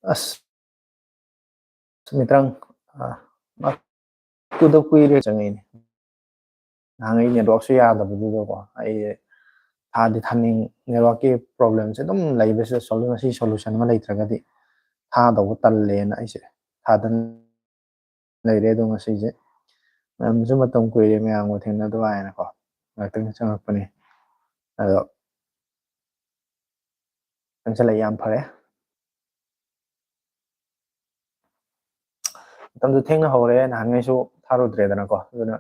as mitrang tu do kuire changai hangai network su ya da bu do ko ai tha di thaning network ki problem se dum lai be se solution ma lai traga di tha do tal le na ai se tha dan lai re do ngasi je am ju matam kuire me ang theng na do ai na ko tang chang pa ni ado ang sa lai yam phare tam ju theng na hore na hangai su tharu dre da na ko duna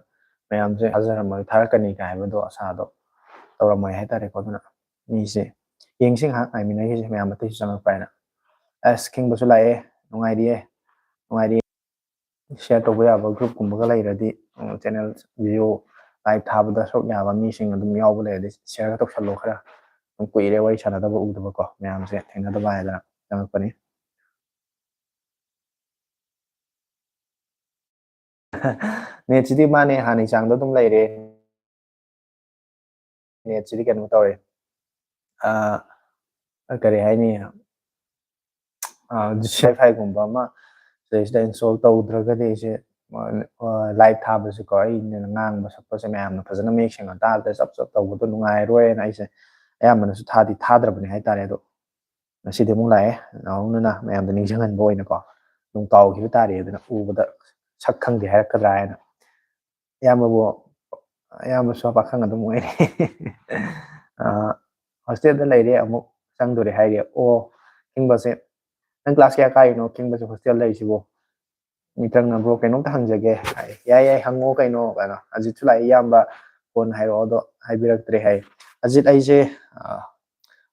mayam je hazar ma thar kani ka hai do asa do tawra mai hai tare ko duna mi se yeng sing ha ai mi na ki mayam ta chang pa na as king bu su lai nungai di nungai di share to ya ba group kum ga lai ra di channel video live tha ba da sok ya ba mi sing adum yaw ba le di share to salo khara tum kui re wai chana da ba u da ba ko mayam se theng na da ba da chang pa ni net chidi ma ne hani chang do dum lai re net chidi kan to re kare hai ni share file kum ba ma se sta install to dra ga de se live tha ba se ko ai ne ngang ba sap se mayam na phajana make sing ta da sap sap to bu nu ngai roi na ai se ayam na su tha di tha dra ba ni hai ta re do na si de mu lai na nu na mayam da ning jang an boy na ko nung tau ki ta re da u ba da sak khang de hai ka dra na ayam ba bo ayam ba so pa khang adum oi hostel da lai re amu sang do re hai re o king ba se nang class kya kai no king ba se hostel lai si bo mitang na bro kaino ta hangjage yai hango kaino kana ajit chulai yamba phone hai ro do hai birak tre hai ajit ai je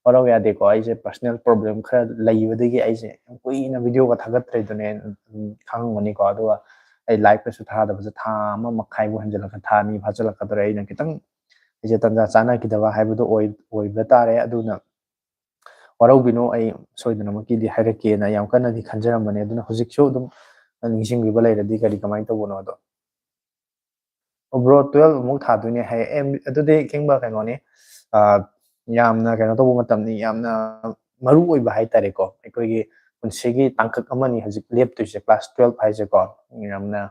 oro ya de ko ai je personal problem khara lai wadi gi ai je koi na video ka thagat tre do ne khang mani ko do ai live pe su tha da ba tha ma makhai bu hanjala ka tha ni phajala ka dre ai na kitang ai je tanja chana ki dawa hai bu do oi ba tare aduna warau bino ai soidana ma ki di hairake na yam kana di khanjaram bane aduna hojik chu dum ningsing bi balai radi kari kamai to bono do bro 12 mu tha du ne hai em adu de kingba kai ngoni yamna kai no to bu matam ni yamna maru oi ba hai tare ko ekoi gi punsigi tangkak amani hojik lep tu se class 12 hai je ko yamna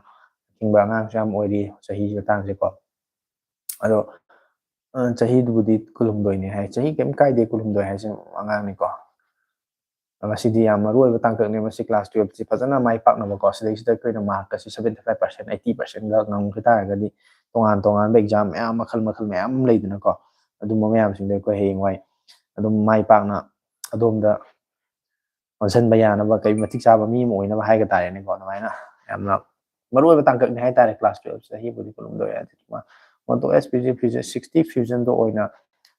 kingba ngang jam oi ri sahi je tang je ko ado chahi du di kulum doi ne hai chahi kem kai de kulum doi hai se angang ni ko masidi yam maru oi tangkak ne masi class 12 si fazana mai pak na ko sidai sidai ko na mark ka 75% 80% ga ngam kita ga di tongan tongan be exam ya makhal makhal me am lei dina ko adu mo yam sing de ko heng wai adu mai pak na adom da onsen ba ya na ba kai matik sa ba mi mo ina ba hai ga tare ne ko na mai na yam na maru oi tangkak ne hai tare class 12 sa hi bu di kulum do ya ti ma mon to spg fusion 60 fusion do oina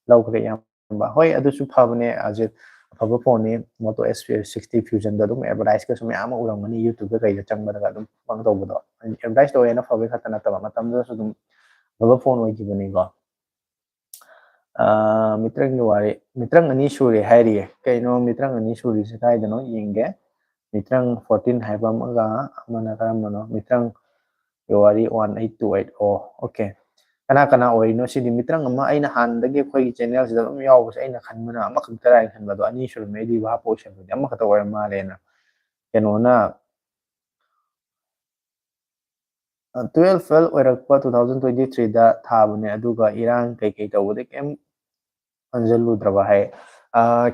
lau ka yam ba hoi adu su pha bane ajit phaba phone ni moto SP60 fusion da dum advertise ka sumya ama urang mani youtube ka kai chang ba da dum pang to bodo advertise to ena phabe khatana ta matam da su dum phaba phone oi ki bani go mitrang ni wari mitrang ani suri hairi kai no mitrang ani suri se kai da no yenge mitrang 14 haibam aga amana karam no mitrang yawari 18280 okay kana kana oino si dimitrang ama aina handagi khoi channel sida dum yaw bus aina khanmana ama khantara khanba do ani sur me di wa po sha do ama khata wa ma le na keno na 12 fel oirakpa 2023 da thabune aduga irang kai kai tawde kem anjalu draba hai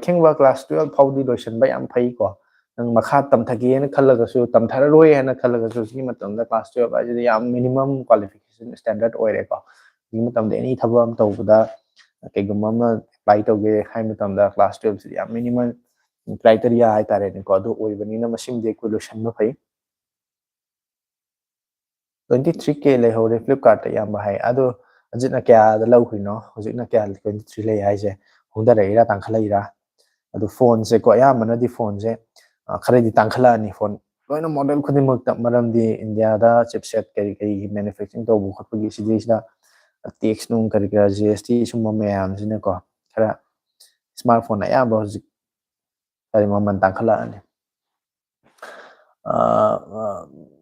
khengwa class 12 faudi lotion ba yam phai ko nang makha tam thagi na khalaga su tam thara roi na khalaga su si matam da class 12 ba yam minimum qualification standard oire ko ni matam de ni thabam tawda kai gumma ma apply tawge hai matam da class 12 si yam minimum criteria hai tare ni ko adu oi bani na masim de ko lotion ma phai 23k le ho re flipkart ta yam ba hai adu ajina kya da lau hui no hojikna kya 23 le hai je hongda re ra tang khala ira adu phone se ko ya mana di phone se khare di tang khala ni phone loina model khudi mak ta maram di india da chipset kari kari manufacturing to bu khot gi sidis da tax nung kari kari gst sum ma yam sine ko khara smartphone ya ba hojik kari ma man tang khala ni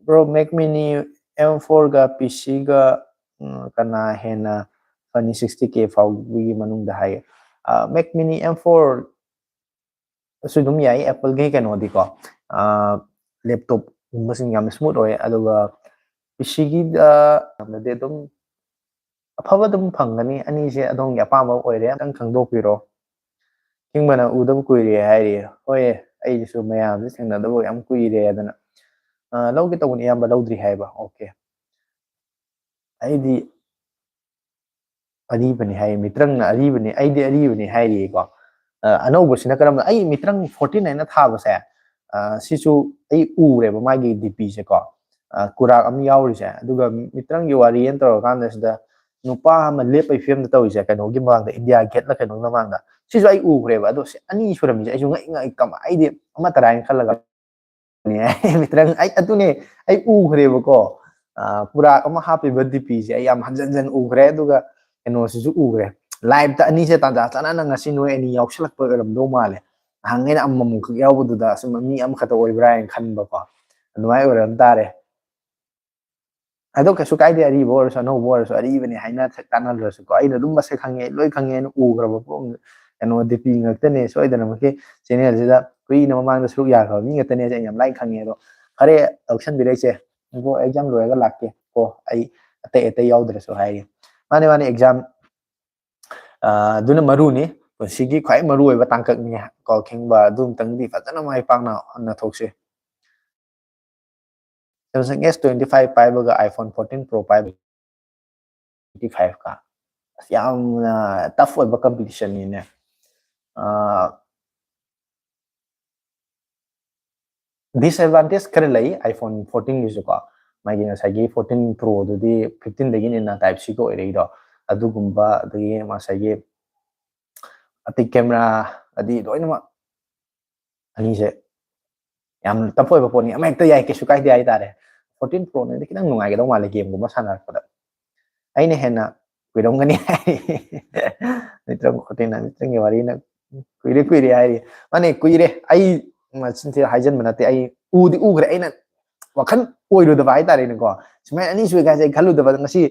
bro make mini M4 ga PC ga kana hena fani 60k fau wi manung da hai Mac mini M4 su dum yai Apple ge kano di ko ꯂꯦꯞꯇꯣꯞꯒꯨꯝꯕꯁꯤꯡ ꯌꯥꯝꯅ smooth ꯑꯣꯏ ꯑꯗꯨꯒ ꯄꯤꯁꯤꯒꯤꯗ ꯌꯥꯝꯅꯗꯤ ꯑꯗꯨꯝ ꯑꯐꯕ ꯑꯗꯨꯝ ꯐꯪꯒꯅꯤ ꯑꯅꯤꯁꯦ ꯑꯗꯣꯝꯒꯤ ꯑꯄꯥꯝꯕ ꯑꯣꯏꯔꯦ ꯑꯝꯇꯪ ꯈꯪꯗꯣꯛꯄꯤꯔꯣ ꯈꯤꯡꯕꯅ ꯎꯗꯕ ꯀꯨꯏꯔꯦ ꯍꯥꯏꯔꯤ ꯍꯣꯏ ꯑꯩꯁꯨ ꯃꯌꯥꯝꯁꯦ ꯊꯦꯡꯅꯗꯕ ꯌꯥꯝ ꯀꯨꯏꯔꯦ ꯑꯗꯨꯅ ꯂꯧꯒꯦ ꯇꯧꯕꯅꯤ ꯏꯌꯥꯝꯕ ꯂꯧꯗ꯭ꯔꯤ ꯍꯥꯏꯕ ꯑꯣꯀꯦ ꯑꯩꯗꯤ ꯑꯔꯤꯕꯅꯤ ꯍꯥꯏꯌꯦ ꯃꯤꯇ꯭ꯔꯪꯅ ꯑꯔꯤꯕꯅꯤ ꯑꯩꯗꯤ ꯑꯔꯤꯕꯅꯤ ꯍꯥꯏꯔꯤꯀꯣ ꯑꯅꯧꯕꯁꯤꯅ ꯀꯔꯝꯕ ꯑꯩ ꯃꯤꯇ꯭ꯔꯪ 14 ꯍꯥꯏꯅ ꯊꯥꯕꯁꯦ ꯁꯤꯁꯨ ꯑꯩ ꯎꯔꯦꯕ ꯃꯥꯒꯤ ꯗꯤꯄꯤꯁꯦ ꯀꯣ ꯀꯨꯔꯥꯛ ꯑꯃ ꯌꯥꯎꯔꯤꯁꯦ ꯑꯗꯨꯒ ꯃꯤꯇ꯭ꯔꯪꯒꯤ ꯋꯥꯔꯤꯅ ꯇꯧꯔꯀꯥꯟꯗ ꯁꯤꯗ ꯅꯨꯄꯥ ꯑꯃ ꯂꯦꯞꯄꯒꯤ ꯐꯤꯕꯝꯗ ꯇꯧꯔꯤꯁꯦ ꯀꯩꯅꯣꯒꯤ ꯃꯃꯥꯡꯗ ꯏꯟꯗꯤꯌꯥ ꯒꯦꯠꯂ ꯀꯩꯅꯣꯒꯤ ꯃꯃꯥꯡꯗ ꯁꯤꯁꯨ ꯑꯩ ꯎꯈ꯭ꯔꯦꯕ ꯑꯗꯣ ꯑꯅꯤ ꯁꯨꯔꯝꯃꯤꯁꯦ ꯑꯩꯁꯨ ꯉꯛꯏ ꯀꯃꯥꯏ ꯑꯩꯗꯤ ꯑꯃ ꯇꯔꯥꯏꯅ ꯈꯜꯂꯒ ꯃꯤꯇ꯭ꯔꯪ ꯑꯩ ꯑꯗꯨꯅꯦ ꯑꯩ ꯎꯈ꯭ꯔꯦꯕꯀꯣ ꯀꯨꯔꯥꯛ ꯑꯃ ꯍꯥꯞꯄꯤꯕ ꯗꯤꯄꯤꯁꯦ ꯑꯩ ꯌꯥꯝ ꯍꯟꯖꯟ ꯍꯟꯖꯟ ꯎꯈ꯭ꯔꯦ ꯑꯗꯨꯒ ꯀꯩꯅꯣꯁꯤꯁꯨ ꯎꯈ꯭ꯔꯦ ꯂꯥꯏꯚꯇ ꯑꯅꯤꯁꯦ ꯇꯥꯟꯖꯥ ꯆꯥꯅꯅ ꯉꯁꯤ ꯅꯣꯏ ꯑꯅꯤ ꯌꯥꯎꯁꯜꯂꯛꯄ ꯑꯣꯏꯔꯝꯗꯧ ꯃꯥꯜꯂꯦ ꯅꯍꯥꯟꯈꯩꯅ ꯑꯃꯃꯝꯈꯛ ꯌꯥꯎꯕꯗꯨꯗ ꯑꯁꯨꯝ ꯃꯤ ꯑꯃꯈꯛꯇ ꯑꯣꯏꯕ꯭ꯔꯥ ꯍꯥꯏꯅ ꯈꯟꯕꯀꯣ ꯑꯗꯨꯃꯥꯏꯅ ꯑꯣꯏꯔꯝ ꯇꯥꯔꯦ ꯑꯗꯣ ꯀꯩꯁꯨ ꯀꯥꯏꯗꯦ ꯑꯔꯤꯕ ꯑꯣꯏꯔꯁꯨ ꯑꯅꯧꯕ ꯑꯣꯏꯔꯁꯨ ꯑꯔꯤꯕꯅꯤ ꯍꯥꯏꯅ ꯀꯥꯟꯅꯗ꯭ꯔꯁꯨꯀꯣ ꯑꯩꯅ ꯑꯗꯨꯝ ꯃꯁꯛ ꯈꯪꯉꯦ ꯂꯣꯏ ꯈꯪꯉꯦ ꯑꯩꯅ ꯎꯈ꯭ꯔꯕ ꯀꯩꯅꯣ ꯗꯤꯄꯤ ꯉꯛꯇꯅꯦ ꯁꯣꯏꯗꯅꯃꯛꯀꯤ ꯆꯦꯅꯦꯜꯁꯤꯗ ꯀꯨꯏꯅ ꯃꯃꯥꯡꯗ ꯁꯔꯨꯛ ꯌꯥꯈ꯭ꯔꯕ ꯃꯤ ꯉꯛꯇꯅꯦ ꯑꯩ ꯌꯥꯝ ꯂꯥꯏꯅ ꯈꯪꯉꯦ ꯑꯗꯣ ꯐꯔꯦ ꯂꯧꯁꯟꯕꯤꯔꯛꯏꯁꯦ ꯏꯕꯣ ꯑꯦꯛꯖꯥꯝ ꯂꯣꯏꯔꯒ ꯂꯥꯛꯀꯦ ꯀꯣ ꯑꯩ ꯑꯇꯩ ꯑꯇꯩ ꯌꯥꯎꯗ꯭ꯔꯁꯨ ꯍꯥꯏꯔꯤ ꯃꯥꯅꯦ ꯃꯥꯅꯦ ꯑꯦꯛꯖꯥꯝ ꯑꯗꯨꯅ ꯃꯔꯨꯅꯤ ꯄꯨꯟꯁꯤꯒꯤ ꯈ꯭ꯋꯥꯏ ꯃꯔꯨꯑꯣꯏꯕ ꯇꯥꯡꯀꯛꯅꯤ ꯀꯣ ꯈꯤꯡꯕ ꯑꯗꯨꯝꯇꯪꯗꯤ ꯐꯖꯅ ꯃꯥꯏ ꯄꯥꯛꯅ ꯍꯣꯠꯅꯊꯣꯛꯁꯤ ꯁꯦꯝꯁꯪ S25 ꯄꯥꯏꯕꯒ iPhone 14 Pro ꯄꯥꯏꯕ 85K ꯌꯥꯝꯅ ꯇꯐ ꯑꯣꯏꯕ ꯀꯝꯄꯤꯇꯤꯁꯟꯅꯤꯅꯦ ꯗꯤꯁꯑꯦꯗꯚꯥꯟꯇꯦꯖ ꯈꯔ ꯂꯩ iPhone 14ꯒꯤꯁꯨꯀꯣ ꯃꯥꯒꯤ ꯉꯁꯥꯏꯒꯤ 14 Proꯗꯨꯗꯤ 15ꯗꯒꯤꯅꯤꯅ ꯇꯥꯏꯞ Cꯒ ꯑꯣꯏꯔꯛꯏꯗꯣ ꯑꯗꯨꯒꯨꯝꯕ ꯑꯗꯒꯤ ꯉꯁꯥꯏꯒꯤ ꯑꯇꯩ ꯀꯦꯃꯦꯔꯥ ꯑꯗꯤ ꯂꯣꯏꯅꯃꯛ ꯑꯅꯤꯁꯦ ꯌꯥꯝ ꯇꯐ ꯑꯣꯏꯕ ꯄꯣꯠꯅꯤ ꯑꯃ ꯍꯦꯛꯇ ꯌꯥꯏ ꯀꯩꯁꯨ ꯀꯥꯏꯗꯦ ꯍꯥꯏꯇꯥꯔꯦ 14 Proꯅꯗꯤ ꯈꯤꯇꯪ ꯅꯨꯡꯉꯥꯏꯒꯗꯧ ꯃꯥꯜꯂꯦ ꯒꯦꯝꯒꯨꯝꯕ ꯁꯥꯟꯅꯔꯛꯄꯗ ꯑꯩꯅ ꯍꯦꯟꯅ ꯀꯨꯏꯔꯝꯒꯅꯤ ꯍꯥꯏ ꯃꯤꯇ꯭ꯔꯪ 14 ꯃꯤꯇ꯭ꯔꯪꯒꯤ ꯋꯥꯔꯤꯅ ꯀꯨꯏꯔꯦ ꯍꯥꯏꯔꯤ ꯃꯥꯅꯦ ꯀꯨꯏꯔꯦ ꯑꯩ ꯃꯆꯤꯟꯁꯦ ꯍꯥꯏꯖꯟꯕ ꯅꯠꯇꯦ ꯑꯩ ꯎꯗꯤ ꯎꯈ꯭ರೆ ꯑꯩꯅ ꯋꯥꯈꯜ ꯑꯣꯏꯔꯨꯗꯕ ꯍꯥꯏꯇꯥꯔꯦꯅꯦꯀꯣ ꯁꯨꯃꯥꯏꯅ ꯑꯅꯤ ꯁꯨꯏ ꯀꯥꯏꯁꯦ ꯑꯩ ꯈꯜꯂꯨꯗꯕ ꯉꯁꯤ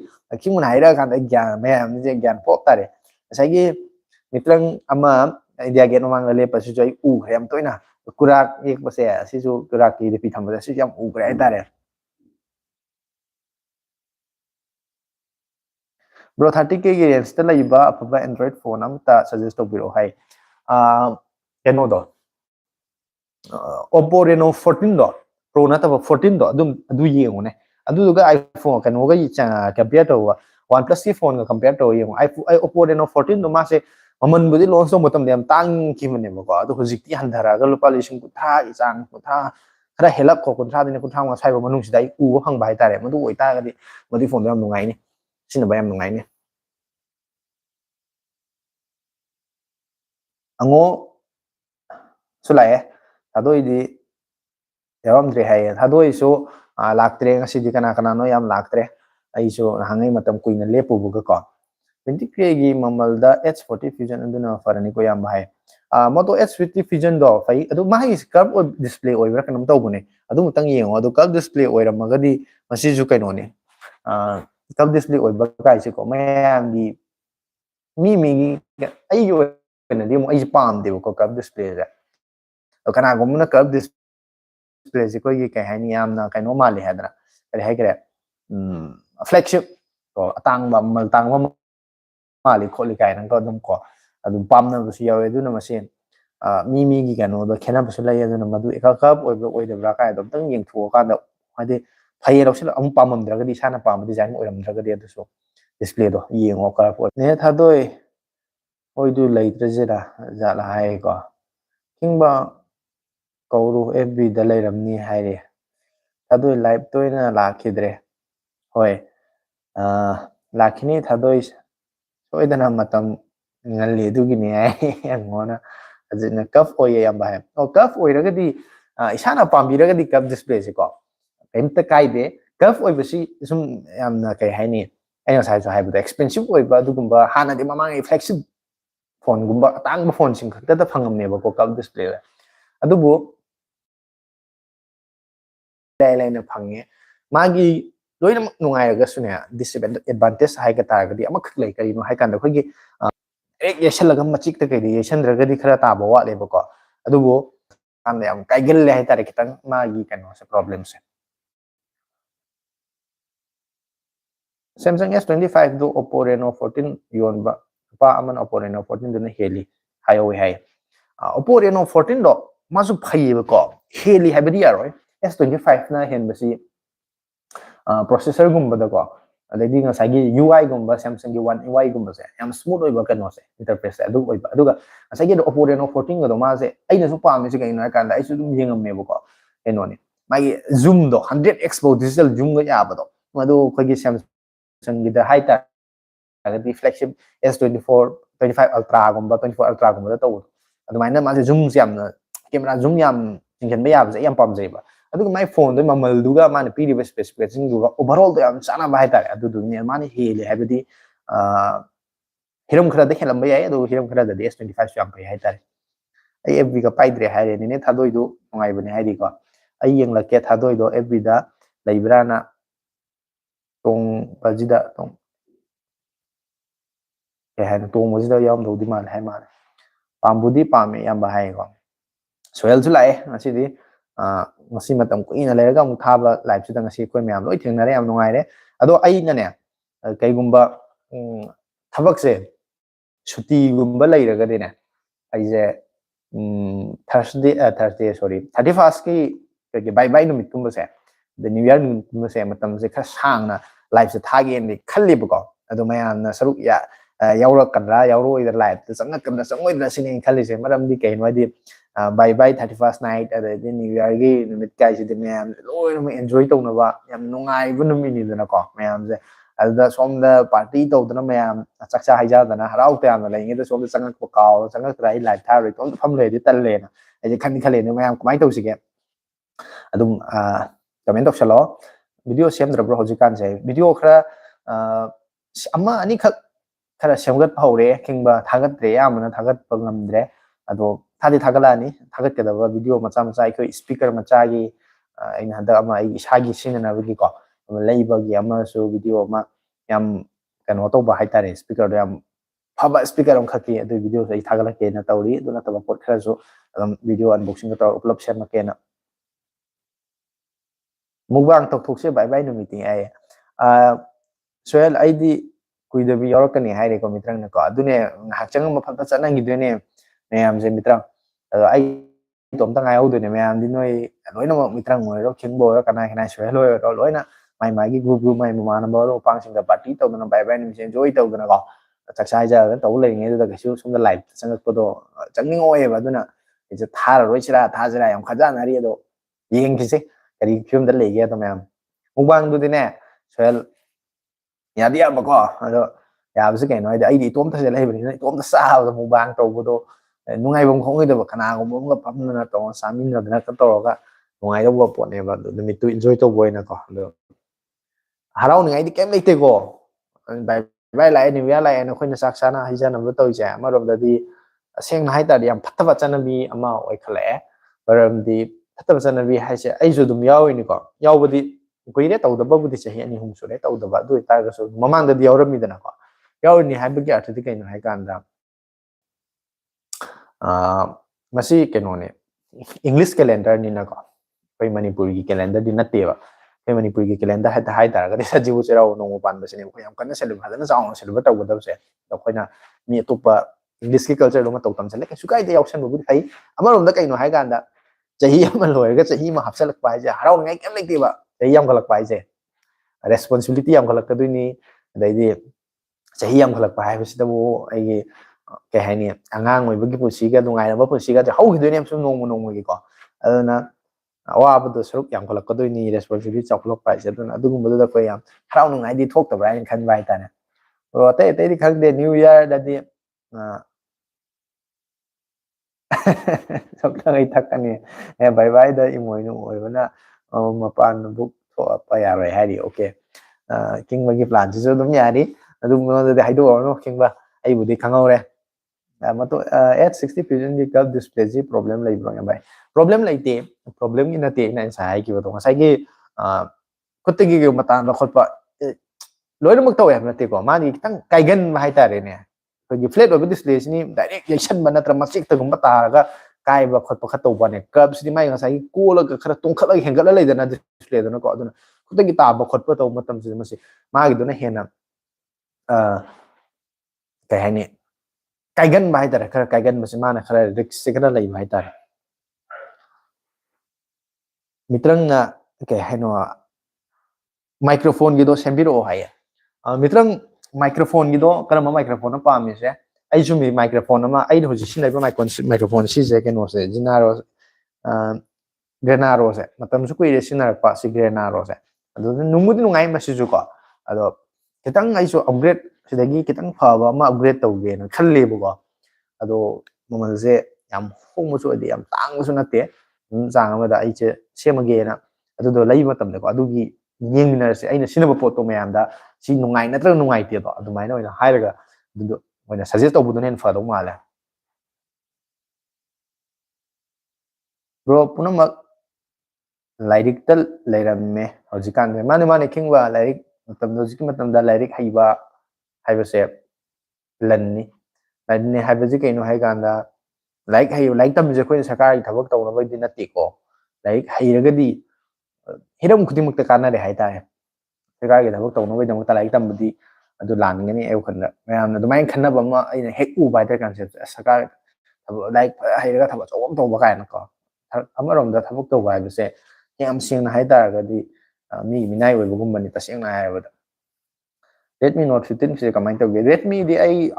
ꯈꯤꯡꯕꯅ ꯍꯥꯏꯔꯛꯑ ꯀꯥꯟꯗ ꯑꯩ ꯒ꯭ꯌꯥꯟ ꯃꯌꯥꯝꯁꯦ ꯒ꯭ꯌꯥꯟ ꯄꯣꯞ ꯇꯥꯔꯦ ꯉꯁꯥꯏꯒꯤ ꯃꯤꯇ꯭ꯔꯪ ꯑꯃ ꯏꯟꯗꯤꯌꯥ ꯒꯦꯠ ꯃꯃꯥꯡꯗ ꯂꯦꯞꯄꯁꯤꯁꯨ ꯑꯩ ꯎꯈ꯭ꯔꯦ ꯌꯥꯝ ꯇꯣꯏꯅ ꯀꯨꯔꯥꯛ ꯌꯦꯛꯄꯁꯦ ꯑꯁꯤꯁꯨ ꯀꯨꯔꯥꯛꯀꯤ ꯗꯤꯄꯤ ꯊꯝꯕꯁꯦ ꯑꯁꯤꯁꯨ ꯌꯥꯝ ꯎꯈ꯭ꯔꯦ ꯍꯥꯏꯇꯥꯔꯦ ꯕ꯭ꯔꯣ 30Kꯒꯤ ꯔꯦꯟꯖꯇ ꯂꯩꯕ ꯑꯐꯕ ꯑꯦꯟꯗ꯭ꯔꯣꯏꯗ ꯐꯣꯟ ꯑꯃꯇ ꯁꯖꯦꯁ ꯇꯧꯕꯤꯔꯛꯑꯣ ꯍꯥꯏ ꯀꯩꯅꯣꯗꯣ Oppo Reno 14ꯗꯣ Pro ꯅꯠꯇꯕ 14ꯗꯣ ꯑꯗꯨ ꯌꯦꯡꯉꯨꯅꯦ ꯑꯗꯨꯗꯨꯒ iPhone ꯀꯩꯅꯣꯒ ꯀꯝꯄꯤꯌꯔ ꯇꯧꯕ OnePlus ꯐꯣꯟꯒ ꯀꯝꯄꯤꯌꯔ ꯇꯧꯔ ꯌꯦꯡꯉꯨ Oppo Reno 14ꯗꯣ ꯃꯥꯁꯦ ꯃꯃꯟꯕꯨꯗꯤ ꯂꯣꯟꯆ ꯇꯧꯕ ꯃꯇꯝꯗ ꯌꯥꯝ ꯇꯥꯡꯈꯤꯕꯅꯦꯕꯀꯣ ꯑꯗꯣ ꯍꯧꯖꯤꯛꯇꯤ ꯍꯟꯊꯔꯛꯑꯒ ꯂꯨꯄꯥ 30,000ꯒꯤ ꯆꯥꯡ 30 ꯈꯔ ꯍꯦꯜꯂꯞꯀꯣ 30 35 ꯁ꯭ꯋꯥꯏꯕ ꯃꯅꯨꯡꯁꯤꯗ ꯑꯩ ꯎꯕ ꯐꯪꯕ ꯍꯥꯏꯇꯥꯔꯦ ꯃꯗꯨ ꯑꯣꯏꯇꯥꯔꯒꯗꯤ ꯃꯗꯨꯒꯤ ꯐꯣꯟꯗꯣ ꯌꯥꯝ ꯅꯨꯡꯉꯥꯏꯅꯤ ꯁꯤꯖꯤꯟꯅꯕ ꯌꯥꯝ ꯅꯨꯡꯉꯥꯏꯅꯤ ꯑꯉꯣꯁꯨ ꯂꯥꯛꯑꯦ ꯊꯥꯗꯣꯏꯗꯤ ꯌꯥꯎꯔꯝꯗ꯭ꯔꯦ ꯍꯥꯏꯌꯦ ꯊꯥꯗꯣꯏꯁꯨ ꯂꯥꯛꯇ꯭ꯔꯦ ꯉꯁꯤꯗꯤ ꯀꯅꯥꯅꯣ ꯌꯥꯝ ꯂꯥꯛꯇ꯭ꯔꯦ ꯑꯩꯁꯨ ꯅꯍꯥꯟꯉꯩ ꯃꯇꯝ ꯀꯨꯏꯅ ꯂꯦꯞꯄꯨꯕꯒꯀꯣ 20Kꯒꯤ ꯃꯃꯜꯗ H40 Fusion ꯑꯗꯨꯅ ꯐꯔꯅꯤꯀꯣ ꯌꯥꯝꯕ ꯍꯥꯏ ꯃꯣꯇꯣ H50 Fusionꯗꯣ ꯐꯩ ꯑꯗꯨ ꯃꯥꯒꯤ ꯀꯔꯚ ꯗꯤꯁꯄ꯭ꯂꯦ ꯑꯣꯏꯕ꯭ꯔꯥ ꯀꯩꯅꯣꯝ ꯇꯧꯕꯅꯦ ꯑꯗꯨꯃꯛꯇꯪ ꯌꯦꯡꯉꯣ ꯑꯗꯨ ꯀꯔꯚ ꯗꯤꯁꯄ꯭ꯂꯦ ꯑꯣꯏꯔꯝꯃꯒꯗꯤ ꯃꯁꯤꯁꯨ ꯀꯩꯅꯣꯅꯤ ꯀꯔꯚ ꯗꯤꯁꯄ꯭ꯂꯦ ꯑꯣꯏꯕ ꯀꯥꯏꯁꯦꯀꯣ ꯃꯌꯥꯝꯒꯤ ꯃꯤꯒꯤ ꯑꯩꯒꯤ ꯑꯣꯏꯅꯗꯤ ꯑꯃꯨꯛ ꯑꯩꯁꯦ ꯄꯥꯝꯗꯦꯕꯀꯣ ꯀꯔꯚ ꯗꯤꯁꯄ꯭ꯂꯦꯁꯦ ꯀꯅꯥꯒꯨꯝꯕꯅ ꯀꯔꯚ ꯗꯤꯁꯄ꯭ꯂꯦꯁꯦ ꯑꯩꯈꯣꯏꯒꯤ ꯀꯩ ꯍꯥꯏꯅꯤ ꯌꯥꯝꯅ ꯀꯩꯅꯣ ꯃꯥꯜꯂꯤ ꯍꯥꯏꯗꯅ ꯀꯔꯤ ꯍꯥꯏꯈ꯭ꯔꯦ ꯐ꯭ꯂꯦꯒꯁꯤꯞ ꯑꯇꯥꯡꯕ ꯃꯃꯜ ꯇꯥꯡꯕ ꯃꯥꯜꯂꯤ ꯈꯣꯠꯂꯤ ꯀꯥꯏꯅꯀꯣ ꯑꯗꯨꯝ ꯄꯥꯝꯅꯕꯁꯨ ꯌꯥꯎꯋꯦ ꯑꯗꯨꯅ ꯃꯁꯤ ꯃꯤꯒꯤ ꯀꯩꯅꯣꯗꯣ ꯈꯦꯠꯅꯕꯁꯨ ꯂꯩ ꯑꯗꯨꯅ ꯃꯗꯨ ꯀꯔꯚ ꯑꯣꯏꯕ꯭ꯔꯥ ꯑꯣꯏꯗꯕ꯭ꯔꯥ ꯀꯥꯏꯗꯣ ꯑꯝꯇꯪ ꯌꯦꯡꯊꯣꯛꯑꯀꯥꯟꯗ ꯍꯥꯏꯗꯤ ꯐꯩꯌꯦ ꯂꯧꯁꯤꯜꯂ ꯑꯃꯨꯛ ꯄꯥꯝꯃꯝꯗ꯭ꯔꯒꯗꯤ ꯏꯁꯥꯅ ꯄꯥꯝꯕ ꯗꯤꯖꯥꯏꯟ ꯑꯣꯏꯔꯝꯗ꯭ꯔꯒꯗꯤ ꯑꯗꯨꯁꯨ ꯗꯤꯁꯄ꯭ꯂꯦꯗꯣ ꯌꯦꯡꯉꯣ ꯀꯔꯚ ꯑꯣꯏ ꯅꯦ ꯊꯥꯗꯣꯏ ꯍꯣꯏꯗꯨ ꯂꯩꯇ꯭ꯔꯁꯤꯔ ꯖꯥꯠꯂ ꯍꯥꯏꯌꯦꯀꯣ ꯈꯤꯡꯕ ꯀꯧꯔꯨ FBꯗ ꯂꯩꯔꯝꯅꯤ ꯍꯥꯏꯔꯦ ꯊꯥꯗꯣꯏ ꯂꯥꯏꯚ ꯇꯣꯏꯅ ꯂꯥꯛꯈꯤꯗ꯭ꯔꯦ ꯍꯣꯏ ꯂꯥꯛꯈꯤꯅꯤ ꯊꯥꯗꯣꯏ ꯁꯣꯏꯗꯅ ꯃꯇꯝ ꯉꯜꯂꯤ ꯑꯗꯨꯒꯤꯅꯤ ꯍꯥꯏ ꯑꯩꯉꯣꯟꯗ ꯍꯧꯖꯤꯛꯅ ꯀꯞ ꯑꯣꯏꯌꯦ ꯌꯥꯝꯕ ꯍꯥꯏ ꯀꯞ ꯑꯣꯏꯔꯒꯗꯤ ꯏꯁꯥꯅ ꯄꯥꯝꯕꯤꯔꯒꯗꯤ ꯀꯞ ꯗꯤꯁꯄ꯭ꯂꯦꯁꯦꯀꯣ ꯀꯩꯝꯇ ꯀꯥꯏꯗꯦ ꯀꯞ ꯑꯣꯏꯕꯁꯤ ꯁꯨꯝ ꯌꯥꯝꯅ ꯀꯩ ꯍꯥꯏꯅꯤ ꯑꯩꯅ ꯉꯁꯥꯏꯁꯨ ꯍꯥꯏꯕꯗꯣ ꯑꯦꯛꯁꯄꯦꯟꯁꯤꯞ ꯑꯣꯏꯕ ꯑꯗꯨꯒꯨꯝꯕ ꯍꯥꯟꯅꯗꯤ ꯃꯃꯥꯡꯒꯤ ꯐ꯭ꯂꯦꯒꯁꯤꯞ ꯐꯣꯟꯒꯨꯝꯕ ꯑꯇꯥꯡꯕ ꯐꯣꯟꯁꯤꯡ ꯈꯛꯇꯗ ꯐꯪꯉꯝꯃꯦꯕꯀꯣ ꯀꯞ ꯗꯤꯁꯄ꯭ꯂꯦꯗ ꯑꯗꯨꯕꯨ ꯂꯥꯏꯅ ꯐꯪꯉꯦ ꯃꯥꯒꯤ ꯂꯣꯏꯅꯃꯛ ꯅꯨꯡꯉꯥꯏꯔꯒꯁꯨꯅꯦ ꯗꯤꯁꯑꯦꯗꯚꯥꯟꯇꯦꯖ ꯍꯥꯏꯒ ꯇꯥꯔꯒꯗꯤ ꯑꯃꯈꯛ ꯂꯩ ꯀꯔꯤꯅꯣ ꯍꯥꯏ ꯀꯥꯟꯗ ꯑꯩꯈꯣꯏꯒꯤ ꯍꯦꯛ ꯌꯩꯁꯜꯂꯒ ꯃꯆꯤꯛꯇ ꯀꯩꯗ ꯌꯩꯁꯟꯗ꯭ꯔꯒꯗꯤ ꯈꯔ ꯇꯥꯕ ꯋꯥꯠꯂꯦꯕꯀꯣ ꯑꯗꯨꯕꯨ ꯀꯥꯟꯗ ꯌꯥꯝ ꯀꯥꯏꯒꯜꯂꯦ ꯍꯥꯏꯇꯥꯔꯦ ꯈꯤꯇꯪ ꯃꯥꯒꯤ ꯀꯩꯅꯣꯁꯦ ꯄ꯭ꯔꯣꯕ꯭ꯂꯦꯝꯁꯦ Samsung S25 do Oppo Reno 14 yonba pa aman Oppo Reno 14 duna heli hayo hai Oppo Reno 14 do masu phaiba ko heli haibadi yaroi S25 na henbasi processor gumba da ko adai ngasagi UI gumba Samsung gi One UI gumba se yam smooth oiba kano se interface adu oiba aduga ngasagi do Oppo Reno 14 do ma se aina su paam se kaino kan da isu dum yengam me ko eno ni magi zoom do 100x digital zoom ga ya ba do madu khogi Samsung gi da high ta the flagship S24 25 Ultra gumba 24 Ultra gumba da to adumaina ma se zoom yam camera zoom yam tingkan ba ya ba yam pam jai ba aduga my phone do mamal duga mana piriba specification duga overall do yam chana ba haita adu du ni mani hele habidi hiram khara de helam ba ya adu hiram khara da S25 yam pai haita ai FB ga paidre haire ni ne thadoi du ngai bani haidi ko ai yeng la ke thadoi do FB da laibra na tong bajida tong ke haina tong bajida yam do di mal hai mal pambudi pame yam ba hai ko soil chu lai asi di ngasi matam ko ina lerga mu thaba live chu da ngasi koi myam loi thengnare yam nungai re ado ai na ne kai gumba thabak se chuti gumba lairaga de ne ai je Thursday sorry 31st ki ke bye bye numit kum se the new year numit se matam se kha sang na live se thage ni khalli bu ko ado mayam na saruk ya yaurak kadra yauro ida live te sanga kadra sangoi da sine khalli se maram di kai no di bye bye 31st night ade the new year gi numit kai se de mayam loi no enjoy to na ba yam nungai bu numit ni da ko mayam se ada som da party to da mayam chakcha haija da na harau te am la ngi da som da sanga ko kaw sanga trai live tha re to pham le di tal le na ai khan khale ne mayam kumai to sige adum comment option lo video sem dra bro hoji kan se video khara amma ani khak khara semgat phawre kingba thagat re amana thagat pangam dre ado thadi thagala ni thagat ke da video macha macha ai ko speaker macha gi aina hada ama ai isagi sinana bi ko leiba gi ama so video ma yam kano to ba haitare speaker do yam faba speaker am khaki adu video sai thagala ke na tawri do na taba pot khara so video unboxing ka upload share ma ke na mubang tok thok se bye bye no meeting ai soel id kuida bi yor ka ni haire ko mitrang na ko adune hakchang ma pha chana gi dene mayam je mitrang ai tom ta ngai du ne mayam di noi loina mitrang mo ro khingbo ro kana kana soel lo loina mai mai gi group mai ma na bo pang sing da party to na bye bye ni se enjoy to na ko chak sai ja to le nge da ga su sum da live sang ko do changning oi ba duna je thar roi chira tha jira yam khaja na ri do yeng ki se kari film da le ge to mayam mubang du di ne soel ya dia ba ko ado ya ba se kai noi da ai di tom ta se le ba ni tom ta sa ba mubang to bo do nungai bom khong ngi da kana ko bom ga pam na to samin na ka to ga nungai do bo po ne ba do mi tu enjoy to boy na ko do harau ni ai di kem leite ko bye bye lai ni ya lai na khoi na sak sana hai ja na ba to ja ma rom da di seng na hai ta di am phatta ba chana bi ama oi khale baram di phatta ba chana bi hai se ai ju dum yaw ni ko yaw ba di koi re to da ba bu di chahi ani hum su re to da ba du ta ga so mamang da di yaw ram mi da na ko yaw ni hai ba gi arthi kai na hai kan da masi ke no ne English calendar ni na ko koi Manipuri gi calendar di na te ba koi Manipuri gi calendar hai ta ga sa jibu chera no mo pan ba se ne ko yam kan na selu ha na jaw selu ba to da se to koi na mi to pa English ki culture lo ma to tam se le su kai de yaw san bu thai ama rom da kai no hai kan da chahi ama loi ga chahi ma hapsa lak pai ja harau ngai kem lek ti ba chahi yam galak pai je responsibility yam galak ka du ni dai di chahi yam galak pai ba si da bo ai ke hai ni angang oi bagi pusi ga dungai na ba pusi ga hau gi ne sum nong nong gi ko aduna awa ba do suruk yam khalak ka do ni responsibility chak lok pai se aduna adu gum da ko yam harau ngai di thok ta ba ni khan bai ta na ro te te di khak de new year da di sok ta ngai thak ani bye bye da imoi no oi bana mapan book tho pa ya rai hai di okay king ba gi plan ji so dum ya di adu mo da hai do no king ba ai bu di khangau re mato H60 Fusion gi curve display ji problem lai bro ya bai problem lai te problem gi na te na sai ki ba to sai gi khut gi gi mata na khot pa loi mak taw ya na te ko ma ni tang kai gan ma hai ta re ne ko gi flat over display ni direct reaction ba na tra ma sik ta gum ta ga ꯀꯥꯏꯕ ꯈꯣꯠꯄ ꯈꯔ ꯇꯧꯕꯅꯦ ꯀꯔꯕꯁꯤꯗꯤ ꯃꯥꯏ ꯉꯁꯥꯏꯒꯤ ꯀꯣꯜꯂꯒ ꯈꯔ ꯇꯣꯡꯈꯠꯂꯒ ꯍꯦꯟꯒꯠꯂ ꯂꯩꯗꯅ ꯗꯤꯁꯄ꯭ꯂꯦꯗꯨꯅꯀꯣ ꯑꯗꯨꯅ ꯈꯨꯗꯛꯀꯤ ꯇꯥꯕ ꯈꯣꯠꯄ ꯇꯧꯕ ꯃꯇꯝꯁꯤꯗ ꯃꯁꯤ ꯃꯥꯒꯤꯗꯨꯅ ꯍꯦꯟꯅ ꯀꯩ ꯍꯥꯏꯅꯤ ꯀꯥꯏꯒꯟꯕ ꯍꯥꯏꯇꯥꯔꯦ ꯈꯔ ꯀꯥꯏꯒꯟꯕꯁꯤ ꯃꯥꯅ ꯈꯔ ꯔꯤꯛꯁꯁꯤ ꯈꯔ ꯂꯩꯕ ꯍꯥꯏꯇꯥꯔꯦ ꯃꯤꯇ꯭ꯔꯪꯅ ꯀꯩ ꯍꯥꯏꯅꯣ ꯃꯥꯏꯀ꯭ꯔꯣꯐꯣꯟꯒꯤꯗꯣ ꯁꯦꯝꯕꯤꯔꯛꯑꯣ ꯍꯥꯏꯌꯦ ꯃꯤꯇ꯭ꯔꯪ ꯃꯥꯏꯀ꯭ꯔꯣꯐꯣꯟꯒꯤꯗꯣ ꯀꯔꯝꯕ ꯃꯥꯏꯀ꯭ꯔꯣꯐꯣꯟꯅ ꯄꯥꯝꯃꯤꯁꯦ ꯑꯩꯁꯨ ꯃꯥꯏꯀ꯭ꯔꯣꯐꯣꯟ ꯑꯃ ꯑꯩꯅ ꯍꯧꯖꯤꯛ ꯁꯤꯖꯤꯟꯅꯔꯤꯕ ꯃꯥꯏꯀ꯭ꯔꯣꯐꯣꯟ ꯁꯤꯁꯦ ꯀꯩꯅꯣꯁꯦ ꯖꯤꯅꯥꯔꯣ ꯒ꯭ꯔꯦꯅꯥꯔꯣꯁꯦ ꯃꯇꯝꯁꯨ ꯀꯨꯏꯔꯦ ꯁꯤꯖꯤꯟꯅꯔꯛꯄ ꯁꯤ ꯒ꯭ꯔꯦꯅꯥꯔꯣꯁꯦ ꯑꯗꯨ ꯅꯨꯡꯕꯨꯗꯤ ꯅꯨꯡꯉꯥꯏ ꯃꯁꯤꯁꯨꯀꯣ ꯑꯗꯣ ꯈꯤꯇꯪ ꯑꯩꯁꯨ ꯑꯞꯒ꯭ꯔꯦꯗ ꯁꯤꯗꯒꯤ ꯈꯤꯇꯪ ꯐꯕ ꯑꯃ ꯑꯞꯒ꯭ꯔꯦꯗ ꯇꯧꯒꯦꯅ ꯈꯜꯂꯦꯕꯀꯣ ꯑꯗꯣ ꯃꯃꯜꯁꯦ ꯌꯥꯝ ꯍꯣꯡꯕꯁꯨ ꯑꯣꯏꯗꯦ ꯌꯥꯝ ꯇꯥꯡꯕꯁꯨ ꯅꯠꯇꯦ ꯑꯗꯨꯝ ꯆꯥꯡ ꯑꯃꯗ ꯑꯩꯁꯦ ꯁꯦꯝꯃꯒꯦꯅ ꯑꯗꯨꯗꯣ ꯂꯩꯕ ꯃꯇꯝꯗꯀꯣ ꯑꯗꯨꯒꯤ ꯌꯦꯡꯃꯤꯟꯅꯔꯁꯦ ꯑꯩꯅ ꯁꯤꯖꯤꯟꯅꯕ ꯄꯣꯠꯇꯣ ꯃꯌꯥꯝꯗ ꯁꯤ ꯅꯨꯡꯉꯥꯏ ꯅꯠꯇ꯭ꯔꯒ ꯅꯨꯡꯉꯥꯏꯇꯦꯗꯣ ꯑꯗꯨꯃꯥꯏꯅ ꯑꯣꯏꯅ ꯍꯥꯏꯔꯒ ꯑꯗꯨꯗꯣ ꯑꯣꯏꯅ ꯁꯖꯦꯁ ꯇꯧꯕꯗꯨꯅ ꯍꯦꯟꯅ ꯐꯗꯧ ꯃꯥꯜꯂꯦ ꯕ꯭ꯔꯣ ꯄꯨꯝꯅꯃꯛ ꯂꯥꯏꯔꯤꯛꯇ ꯂꯩꯔꯝꯃꯦ ꯍꯧꯖꯤꯛꯀꯥꯟꯁꯦ ꯃꯥꯅꯦ ꯈꯤꯡꯕ ꯂꯥꯏꯔꯤꯛ ꯃꯇꯝꯗ ꯍꯧꯖꯤꯛꯀꯤ ꯃꯇꯝꯗ ꯂꯥꯏꯔꯤꯛ ꯍꯩꯕ ꯍꯥꯏꯕꯁꯦ ꯂꯟꯅꯤ ꯂꯟꯅꯤ ꯍꯥꯏꯕꯁꯤ ꯀꯩꯅꯣ ꯍꯥꯏ ꯀꯥꯟꯗ ꯂꯥꯏꯔꯤꯛ ꯍꯩꯕ ꯂꯥꯏꯔꯤꯛ ꯇꯝꯕꯁꯦ ꯑꯩꯈꯣꯏꯅ ꯁꯔꯀꯥꯔꯒꯤ ꯊꯕꯛ ꯇꯧꯅꯕꯒꯤ ꯅꯠꯇꯦꯀꯣ ꯂꯥꯏꯔꯤꯛ ꯍꯩꯔꯒꯗꯤ हिरम खुदिमुक्त कानरे हाइतारे सरकारगी थबक तौनबैदमक्ता लाइक तंबदी अदु लानगनी एउ खन्ना मयामना दुमाइन खन्नबा अमा अइना हेक उबा हाइतारे कॉन्सेप्ट सरकार लाइक हाइरगा थबक चौम तौबा कायना को अमरोमदा थबक तौबा हाइबसे याम सेंगना हाइतारगदी मी मिनाइ ओइबगुम्बनी तसेंगना हाइबदा Redmi Note 15 से कमाइन तौगे Redmi दी आई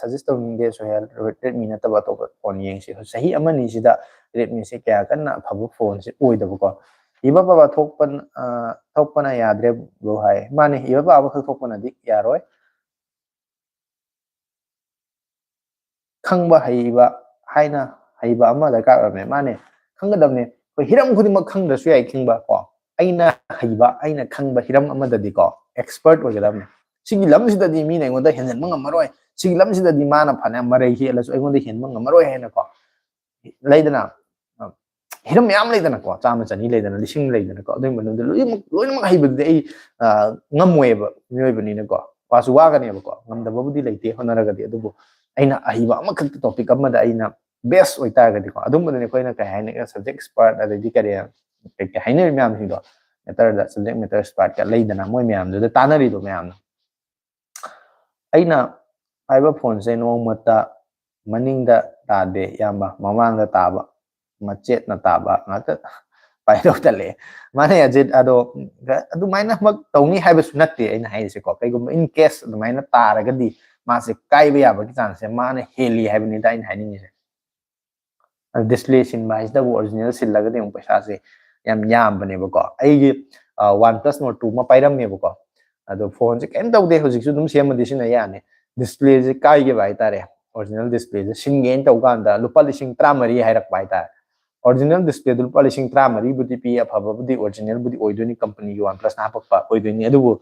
सजेस्ट तौनिंगे सोहेल Redmi नतबा तो फोन येंगसे सही अमनी सिदा Redmi से क्या कन्ना फबु फोन से ओइदबको इबा बाबा थोकपना याद्रे ब्रो हाय माने इबा बाबा खक थोकपना दी यारोय खंगबा हईबा हाइना हईबा अमा दरकार अरमे माने खंगदबने को हिरम खुदिमक खंगदसु याइ खिंगबा को अइना हईबा अइना खंगबा हिरम अमददी को एक्सपर्ट ओगदबने सिगी लमसिददी मीना एंगोदा हेनजन मंगमरोय सिगी लमसिददी माना फने मरै हेलसु एंगोदा हेन मंगमरोय हेना को लेदना हिरम याम लेदना को चाम चनी लेदना लिसिंग लेदना को अदुइ मनुद लोइमक हईबदे आई ngमोयब मियोयबनिना को वासु वागनेब को ngमदबबुदी लेते होनरगदी अदुबु अइना अहिबा अमखक टॉपिक अमदा अइना बेस्ट ओइतारगदी को अदुमबने कोइना काय हाइने सब्जेक्ट एक्सपर्ट अदि करे के हाइने म्याम हिदो matter the subject matter expert का लेदना मोय म्याम दु तानरिदो म्याम अइना पाइबा फोन से नोंगमता मनिंगदा तादे यामा ममांगदा ताबा मचेत न ताबा ngata पाइदो तले माने अजित अदो अदुमाइना मक तौनी हाइबसु नत्ते अइना हाइसे को कैगुम इन केस अदुमाइना तारगदी मासे काइबा याबगी चांस से माने हेली हाइबनी दा इन हाइनिंगे डिस्प्ले सिन बाइसदा ओरिजिनल सिलगदे उम पैसा से याम बनेबको अइगी OnePlus Nord 2 मा पाइरमेबको अदो फोन से केम तौदे हुजिकसु दुम सेमदि सिना याने डिस्प्ले से काइगे बाइतारे ओरिजिनल डिस्प्ले से सिनगेन तौगांदा लुपा लिसिंग 13 हाइरक बाइतारे ओरिजिनल डिस्प्ले दु लुपा लिसिंग 13 बुदी पी अफबबुदी ओरिजिनल बुदी ओइदोनी कंपनी की OnePlus ना पक्पा ओइदोनी अदुबु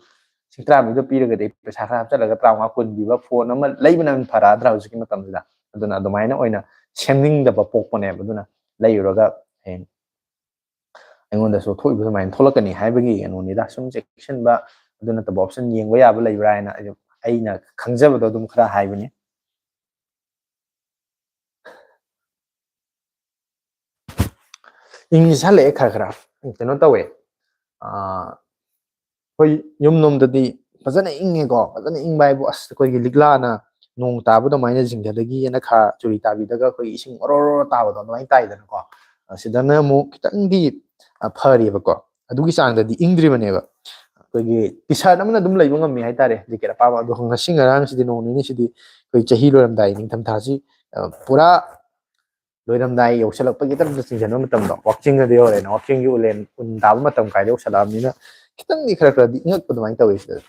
13 दो पीरगदे पैसा खा चलगा 35 कुन बिबा फोन अमा लैबना फराद्रा हुजिकि मतमदा अदुना अदुमाइना ओइना सेमनिंगदबा पोकपने अदुना लैयुरगा हेन अꯩꯉꯣꯟꯗꯁꯨ ꯊꯣꯛꯏꯕ ꯁꯨꯃꯥꯏꯅ ꯊꯣꯛꯂꯛꯀꯅꯤ ꯍꯥꯏꯕꯒꯤ ꯀꯩꯅꯣꯅꯤꯗ ꯁꯨꯝ ꯆꯦꯛꯁꯤꯟꯕ ꯑꯗꯨ ꯅꯠꯇꯕ ꯑꯣꯞꯁꯟ ꯌꯦꯡꯕ ꯌꯥꯕ ꯂꯩꯕ꯭ꯔꯥ ꯍꯥꯏꯅ ꯑꯩꯅ ꯈꯪꯖꯕꯗꯣ ꯑꯗꯨꯝ ꯈꯔ ꯍꯥꯏꯕꯅꯤ ꯏꯪꯂꯤꯁ ꯍꯜꯂꯛꯑꯦ ꯈꯔ ꯈꯔ ꯀꯩꯅꯣ ꯇꯧꯋꯦ ꯑꯩꯈꯣꯏ ꯌꯨꯝꯂꯣꯝꯗꯗꯤ ꯐꯖꯅ ꯏꯪꯉꯦꯀꯣ ꯐꯖꯅ ꯏꯪꯕ ꯍꯥꯏꯕꯨ ꯑꯁ ꯑꯩꯈꯣꯏꯒꯤ ꯂꯤꯛꯂꯥꯅ ꯅꯣꯡ ꯇꯥꯕ ꯑꯗꯨꯃꯥꯏꯅ ꯖꯤꯡꯒꯗꯒꯤ ꯌꯦꯅꯈꯥ ꯆꯨꯔꯤ ꯇꯥꯕꯤꯗꯒ ꯑꯩꯈꯣꯏ ꯏꯁꯤꯡ ꯑꯣꯔꯣꯔꯣ ꯇꯥꯕꯗꯣ ꯑꯗꯨꯃꯥꯏꯅ ꯇꯥꯏꯗꯅꯀꯣ ꯁꯤꯗꯅ ꯑꯃꯨꯛ ꯈꯤꯇꯪꯗꯤ ꯐꯔꯦꯕꯀꯣ ꯑꯗꯨꯒꯤ ꯆꯥꯡꯗꯗꯤ ꯏꯪꯗ꯭ꯔꯤꯕꯅꯦꯕ ꯑꯩꯈꯣꯏꯒꯤ ꯇꯤꯁꯥꯔꯠ ꯑꯃꯅ ꯑꯗꯨꯝ ꯂꯩꯕ ꯉꯝꯃꯤ ꯍꯥꯏꯇꯥꯔꯦ ꯖꯦꯀꯦꯠ ꯑꯄꯥꯕ ꯑꯗꯣ ꯉꯁꯤ ꯉꯔꯥꯡꯁꯤꯗꯤ ꯅꯣꯡ ꯅꯤꯅꯤꯁꯤꯗꯤ ꯑꯩꯈꯣꯏ ꯆꯍꯤ ꯂꯣꯏꯔꯝꯗꯥꯏ ꯅꯤꯡꯊꯝꯊꯥꯁꯤ ꯄꯨꯔꯥ ꯂꯣꯏꯔꯝꯗꯥꯏ ꯌꯧꯁꯜꯂꯛꯄꯒꯤ ꯇꯔꯛꯇ ꯆꯤꯡꯁꯤꯟꯕ ꯃꯇꯝꯗꯣ ꯋꯥꯛꯆꯤꯡꯗꯗꯤ ꯌꯧꯔꯦꯅ ꯋꯥꯛꯆꯤꯡꯒꯤ ꯎꯟ ꯇꯥꯕ ꯃꯇꯝ ꯀꯥꯏꯗ ꯌꯧꯁꯜꯂꯛꯑꯕꯅꯤꯅ ꯈꯤꯇꯪꯗꯤ ꯈꯔ ꯈꯔꯗꯤ ꯏꯪꯉꯛꯄ ꯑꯗꯨꯃꯥꯏꯅ ꯇꯧꯋꯤ ꯁꯤꯗ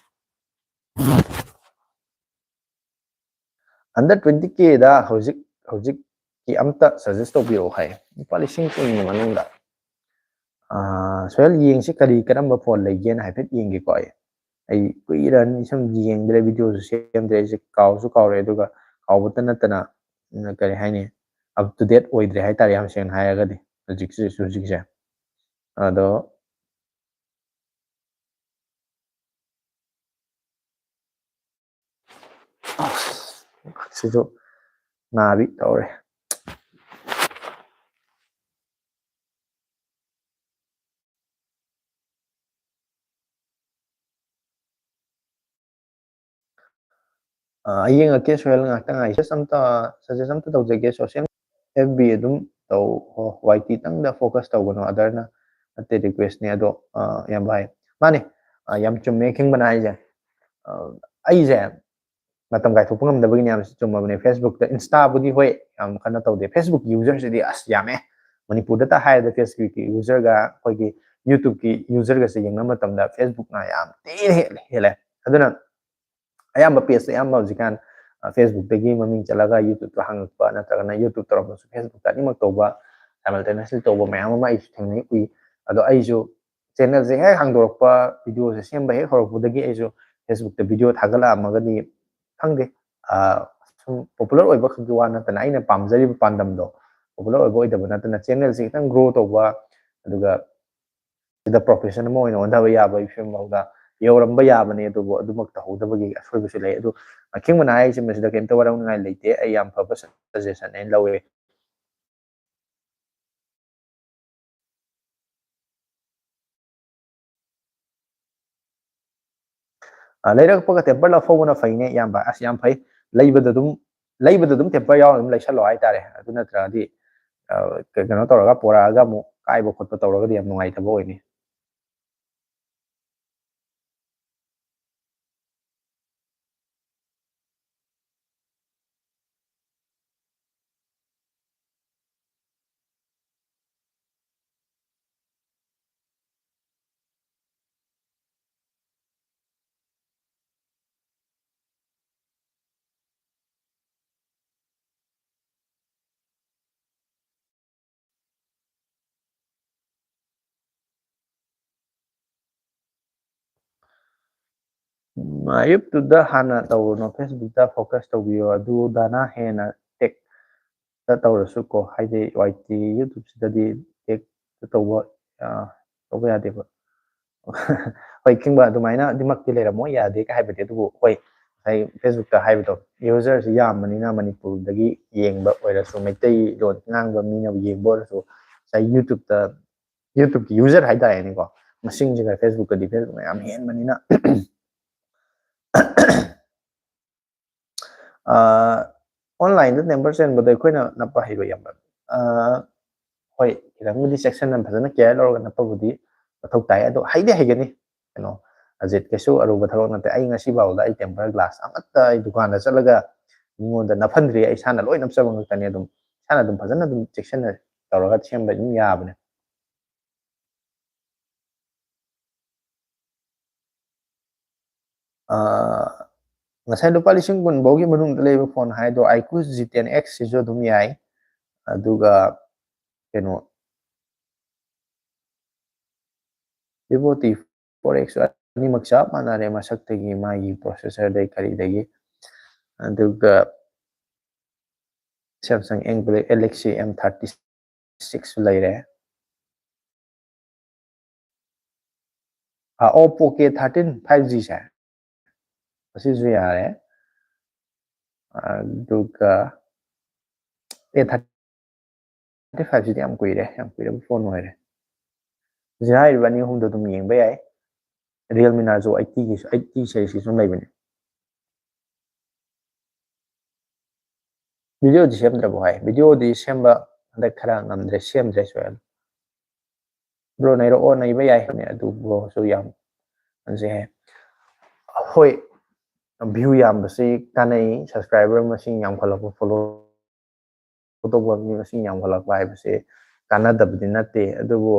अंडर 20K दा हौजिक की अमता सजेस्ट तौबिरो हाय लुपा लिसिंग कुननि मनुंगदा सोयल येंगसे करी करंबा फोन लेगेन हाइफेट येंगे को आई कुइरन सम येंगदरे वीडियो सेमदरे से कावसु कावरे दुगा कावबत नतना करी हाइने अप टू डेट ओइद्रे हाय तारे हम सेन हायगदि हौजिक से अदो सिजो Nabi तौरे yengake soil ngakta ngai suggest amta tawjage social FB adum taw YT tang da focus tawgono adarna ate request ne ado yam bai mani yam chumme king banai je ai je matam gai thupung am da bagi yam chumma bane Facebook da Insta budi hoi yam kana tawde Facebook user se di as yame Manipur da ta hai da Facebook ki user ga koi ki YouTube ki user ga se yengna matam da Facebook na yam ti hele aduna ayamba page ayamba jikan Facebook dagi maming chalaga YouTube to hangpa natragana YouTube torom su Facebook ta nimak toba simultaneously toba mayam ma is thengnai ui ado aijo channel je he hangdorpa video se semba he horokpu dagi aijo Facebook ta video thagala amagani khangde popular oiba khagi wa natana aina pamjari pandam do popular oiba oidaba natana channel se kitang grow toba aduga the profession mo ino onda ya ba ifem mauda yoramba yabane to bo adumak ta hodabagi asoi bisu lei adu king mana ai sim da kem to warang ngai leite ai yam fa suggestion en lawe leirak paga temper la fowna faine yam ba as yam phai leibada dum temper yaw dum leisalo ai tare adu natra di kano toraga poraga mu kai bo khotpa toraga di yam nungai ta bo ni YouTube da hana tawno Facebook da focus tawbiyo adu dana hena tek da tawrasu ko haide YT YouTube sidadi tek tawba tawba yade ba hoi kingba adumaina dimakti leiramo yade ka haibate adubu hoi sai Facebook ta haibato user si yammanina Manipur dagi yengba oirasu maitai lon ngangba mina yengba oirasu sai YouTube ki user haidare ni ko masing jiga Facebook ka di Facebook yam hen manina online da number sen bada koina napa hiro yamba hoi kirangudi section na phajana kya lorga napa budi pathok tai ado haide haigani kano ajit kesu aruba thawak nate ai ngasi bawda ai temper glass amatta ai dukan da chalaga ningonda naphandri ai sana loi napsaba ngakani adum sana dum phajana dum section na tawraga chemba dum yabane ngasai lupa lising kun bogi manung leba phone hai do iQOO G10X sijo dum yai aduga keno Vivo T4X animak chap manare masak tagi magi processor dai kari dagi aduga Samsung Galaxy M36 laire Oppo K13 5G sa asisu yare aduga A35 sidi yam kuire phone oire jai bani hum do dum yeng ba yai Realme na zo 80 series ki sum laibani video di semdra boy video di semba da khara ngamdre semdre soel bro nairo o nai ba yai ne adu bro so yam anse he hoi view yam ba se kanai subscriber masing yam khala follow photo bo ni masing yam khala ba hai se kana dabdi nate adu bo